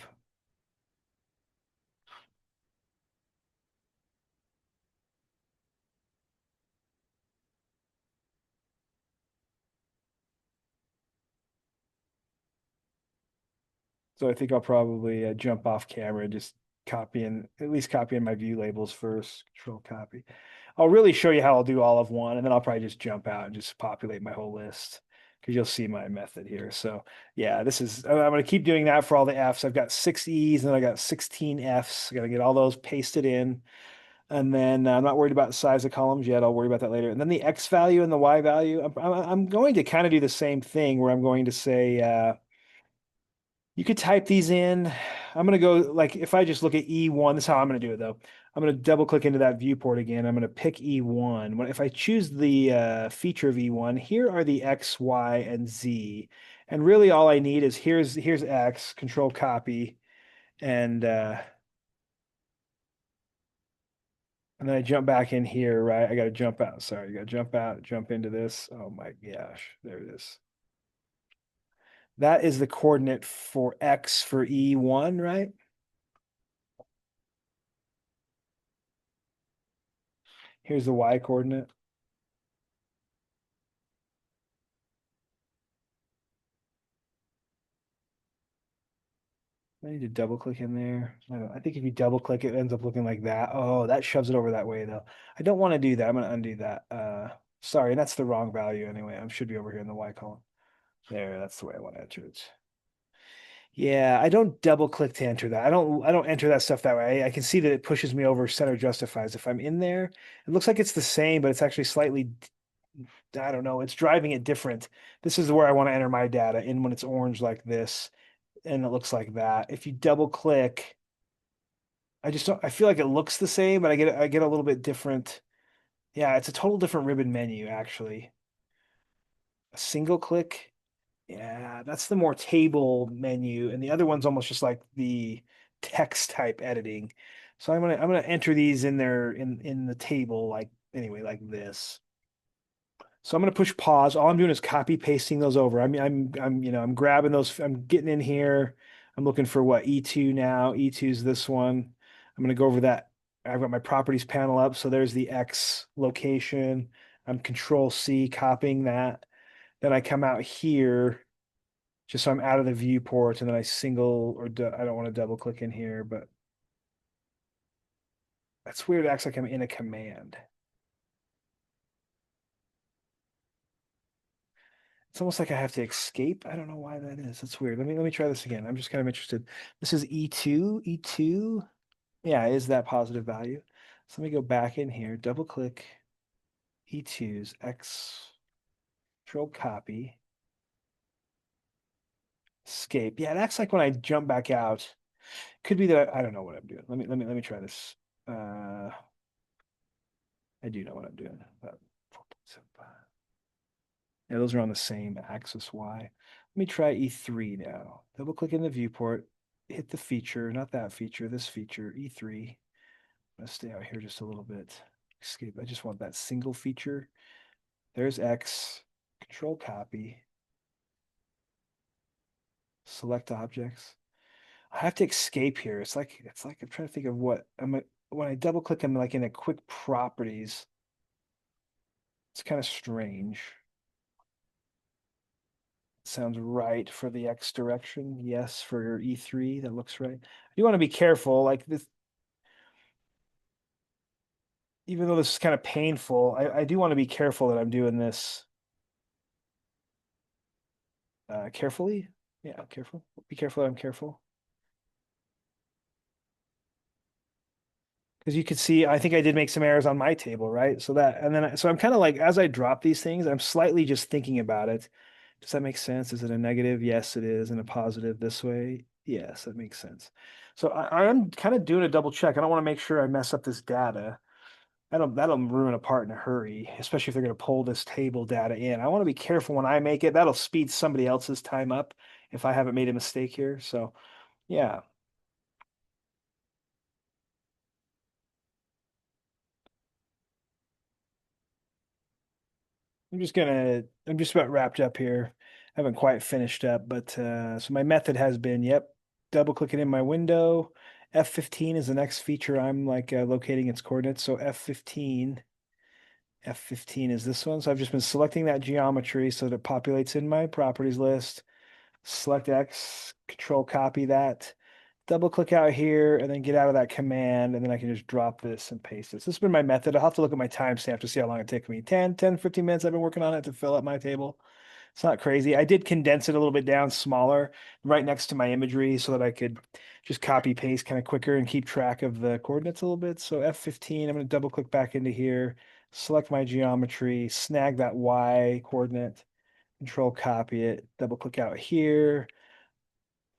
So I think I'll probably jump off camera and just at least copying my view labels first, control copy. I'll really show you how I'll do all of one, and then I'll probably just jump out and just populate my whole list because you'll see my method here. So yeah, I'm going to keep doing that for all the Fs. I've got 6 E's and I got 16 Fs. I got to get all those pasted in. And then I'm not worried about the size of columns yet. I'll worry about that later. And then the X value and the Y value, I'm going to kind of do the same thing where I'm going to say, you could type these in. I'm going to go, like, if I just look at E1, this is how I'm going to do it though. I'm going to double click into that viewport again. I'm going to pick E1. If I choose the feature of E1, here are the X, Y, and Z. And really all I need is here's X, control copy, and then I jump back in here, right? I got to jump out. Sorry, you got to jump out, jump into this. Oh my gosh, there it is. That is the coordinate for X for E1, right? Here's the Y coordinate. I need to double click in there. I think if you double click, it ends up looking like that. Oh, that shoves it over that way though. I don't want to do that. I'm going to undo that. Sorry, that's the wrong value anyway. I should be over here in the Y column. There, that's the way I want to enter it. Yeah, I don't double click to enter that. I don't enter that stuff that way. I can see that it pushes me over center justifies. If I'm in there, it looks like it's the same, but it's actually slightly, I don't know, it's driving it different. This is where I want to enter my data in when it's orange like this, and it looks like that. If you double click, I just don't, I feel like it looks the same, but I get a little bit different. Yeah, it's a total different ribbon menu, actually. A single click. Yeah, that's the more table menu, and the other one's almost just like the text type editing. So I'm gonna enter these in there in the table like anyway like this. So I'm gonna push pause. All I'm doing is copy pasting those over. I mean I'm grabbing those. I'm getting in here. I'm looking for what E2 now. E2 is this one. I'm gonna go over that. I've got my properties panel up. So there's the X location. I'm Control C, copying that. Then I come out here just so I'm out of the viewport, and then I single or I don't want to double click in here, but that's weird. It acts like I'm in a command. It's almost like I have to escape. I don't know why that is. That's weird. Let me try this again. I'm just kind of interested. This is E2. E2. Yeah, is that positive value? So let me go back in here, double click E2's X, control copy, escape. Yeah, it acts like when I jump back out. Could be that I don't know what I'm doing. Let me try this. I do know what I'm doing. Yeah, those are on the same axis Y. Let me try E3 now. Double click in the viewport. hit the feature, not that feature, this feature, E3. I'm gonna stay out here just a little bit. Escape. I just want that single feature. There's X. Control copy. Select objects. I have to escape here. It's like I'm trying to think of what I'm when I double click, I'm like in a quick properties. It's kind of strange. Sounds right for the X direction. Yes, for your E3. That looks right. You want to be careful. Like this, even though this is kind of painful, I do want to be careful that I'm doing this carefully. Yeah, careful. Be careful that I'm careful. Because you could see, I think I did make some errors on my table, right? So that, and then, so I'm kind of like, as I drop these things, I'm slightly just thinking about it. Does that make sense? Is it a negative? Yes, it is. And a positive this way? Yes, that makes sense. So I'm kind of doing a double check. I don't want to make sure I mess up this data. That'll ruin a part in a hurry, especially if they're going to pull this table data in. I want to be careful when I make it. That'll speed somebody else's time up if I haven't made a mistake here. So yeah, I'm just about wrapped up here. I haven't quite finished up, but so my method has been, yep, double clicking in my window. F15 is the next feature. I'm like locating its coordinates. So F15 is this one. So I've just been selecting that geometry so that it populates in my properties list. Select X, control copy that, double click out here, and then get out of that command, and then I can just drop this and paste this. This has been my method. I'll have to look at my timestamp to see how long it takes me. 15 minutes I've been working on it to fill up my table. It's not crazy. I did condense it a little bit down smaller right next to my imagery so that I could just copy paste kind of quicker and keep track of the coordinates a little bit. So F15, I'm going to double click back into here, select my geometry, snag that Y coordinate, control copy it, double click out here,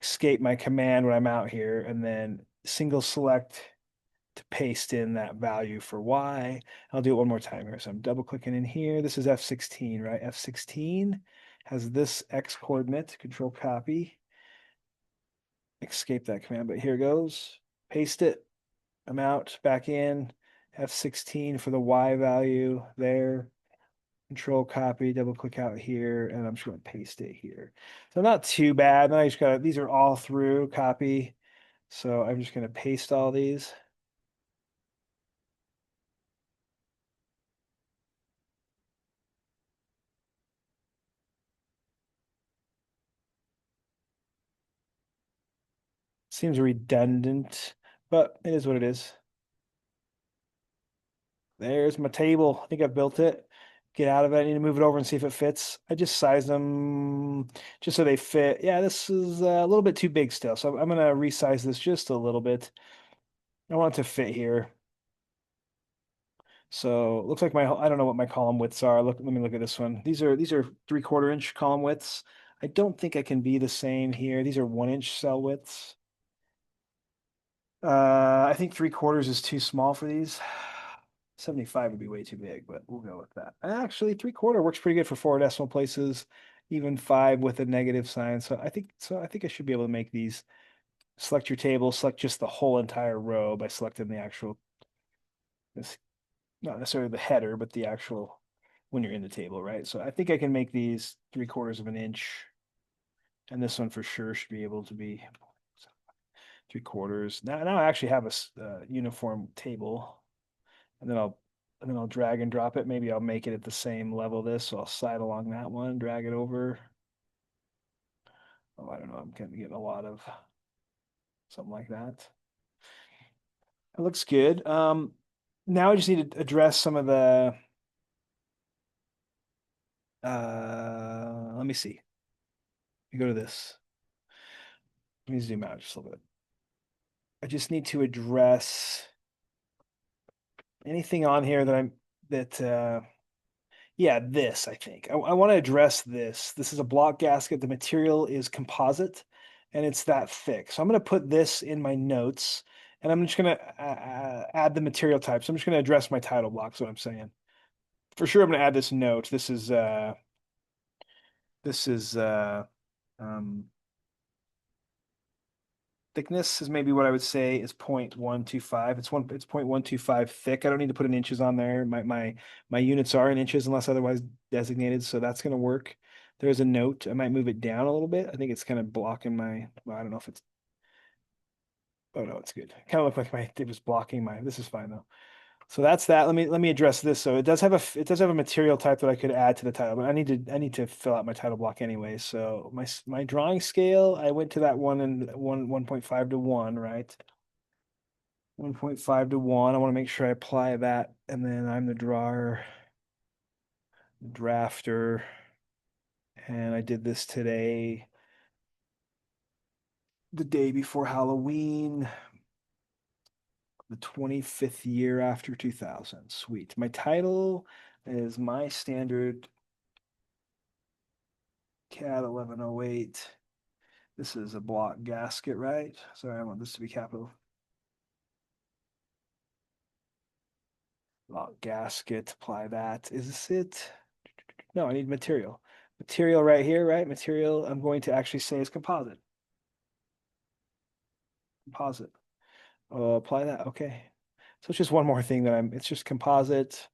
escape my command when I'm out here, and then single select to paste in that value for Y. I'll do it one more time here. So I'm double clicking in here. This is F16, right? F16 has this X coordinate, control copy, escape that command, but here goes. Paste it. I'm out, back in. F16 for the Y value there. Control copy, double click out here, and I'm just going to paste it here. So not too bad. Then I just got these are all through copy. So I'm just going to paste all these. Seems redundant, but it is what it is. There's my table. I think I've built it. Get out of it. I need to move it over and see if it fits. I just sized them just so they fit. Yeah, this is a little bit too big still. So I'm going to resize this just a little bit. I want it to fit here. So it looks like I don't know what my column widths are. Let me look at this one. These are 3/4 inch column widths. I don't think I can be the same here. These are 1 inch cell widths. I think 3/4 is too small for these. 75 would be way too big, but we'll go with that. Actually, 3/4 works pretty good for 4 decimal places, even 5 with a negative sign. I think I should be able to make these. Select your table, select just the whole entire row by selecting the actual this not necessarily the header, but the actual when you're in the table, right? So I think I can make these 3/4 of an inch, and this one for sure should be able to be 3/4. Now I actually have a uniform table, and then I'll drag and drop it. Maybe I'll make it at the same level this, so I'll slide along that one, drag it over. Oh, I don't know. I'm kind of getting a lot of something like that. It looks good. Now I just need to address some of the. Let me see. You go to this. Let me zoom out just a little bit. I just need to address anything on here that I'm that yeah, this I think. I want to address this. This is a block gasket. The material is composite and it's that thick. So I'm going to put this in my notes and I'm just going to add the material type. So I'm just going to address my title block, is what I'm saying. For sure I'm going to add this note. This is um thickness is maybe what I would say is 0.125. It's 0.125 thick. I don't need to put in inches on there. My units are in inches unless otherwise designated, so that's gonna work. There's a note. I might move it down a little bit. I think it's kind of blocking my, well, I don't know if it's, oh no, it's good. Kind of looked like it was blocking my, this is fine though. So that's that. Let me address this. So it does have a material type that I could add to the title, but I need to fill out my title block anyway. So my drawing scale, I went to that 1.5 to 1, right? 1.5 to 1. I want to make sure I apply that, and then I'm the drawer, drafter, and I did this today, the day before Halloween, the 25th year after 2000. Sweet. My title is my standard CAD 1108. This is a block gasket, right? Sorry, I want this to be capital. Block gasket, apply that. Is this it? No, I need material. Material right here, right? Material I'm going to actually say is composite. Composite. Apply that. Okay. So it's just one more thing that it's just composite.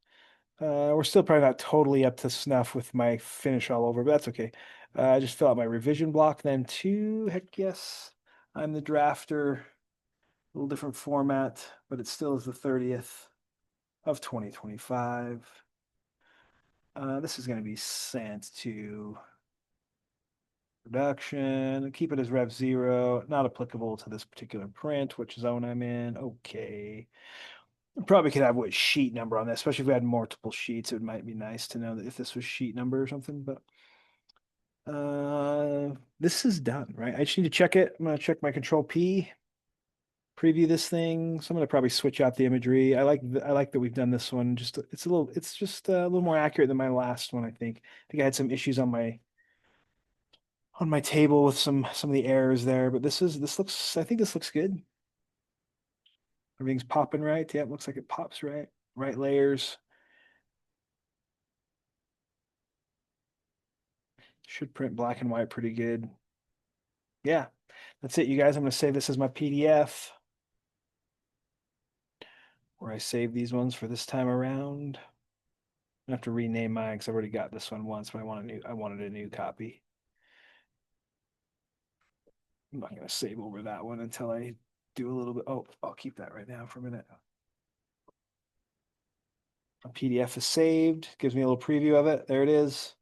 We're still probably not totally up to snuff with my finish all over, but that's okay. Just fill out my revision block then too. Heck yes. I'm the drafter. A little different format, but it still is the 30th of 2025. This is going to be sent to production. Keep it as rev 0, not applicable to this particular print, which zone I'm in. Okay. Probably could have what sheet number on this, especially if we had multiple sheets. It might be nice to know that if this was sheet number or something, but this is done, right? I just need to check it. I'm gonna check my control P, preview this thing. So I'm gonna probably switch out the imagery. I like that we've done this one. Just it's just a little more accurate than my last one, I think. I think I had some issues on my table with some of the errors there, but this looks I think this looks good. Everything's popping right. Yeah, it looks like it pops right. Right layers. Should print black and white pretty good. Yeah, that's it, you guys. I'm going to save this as my PDF where I save these ones for this time around. I have to rename mine because I've already got this one once, but I wanted a new copy. I'm not going to save over that one until I do a little bit. Oh, I'll keep that right now for a minute. My PDF is saved. Gives me a little preview of it. There it is.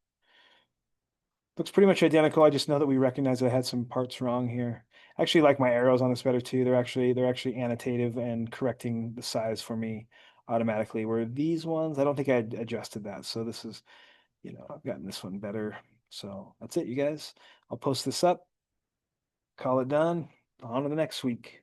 Looks pretty much identical. I just know that we recognize I had some parts wrong here. I actually like my arrows on this better too. They're actually annotative and correcting the size for me automatically. Where these ones, I don't think I adjusted that. So this is, I've gotten this one better. So that's it, you guys. I'll post this up, call it done. On to the next week.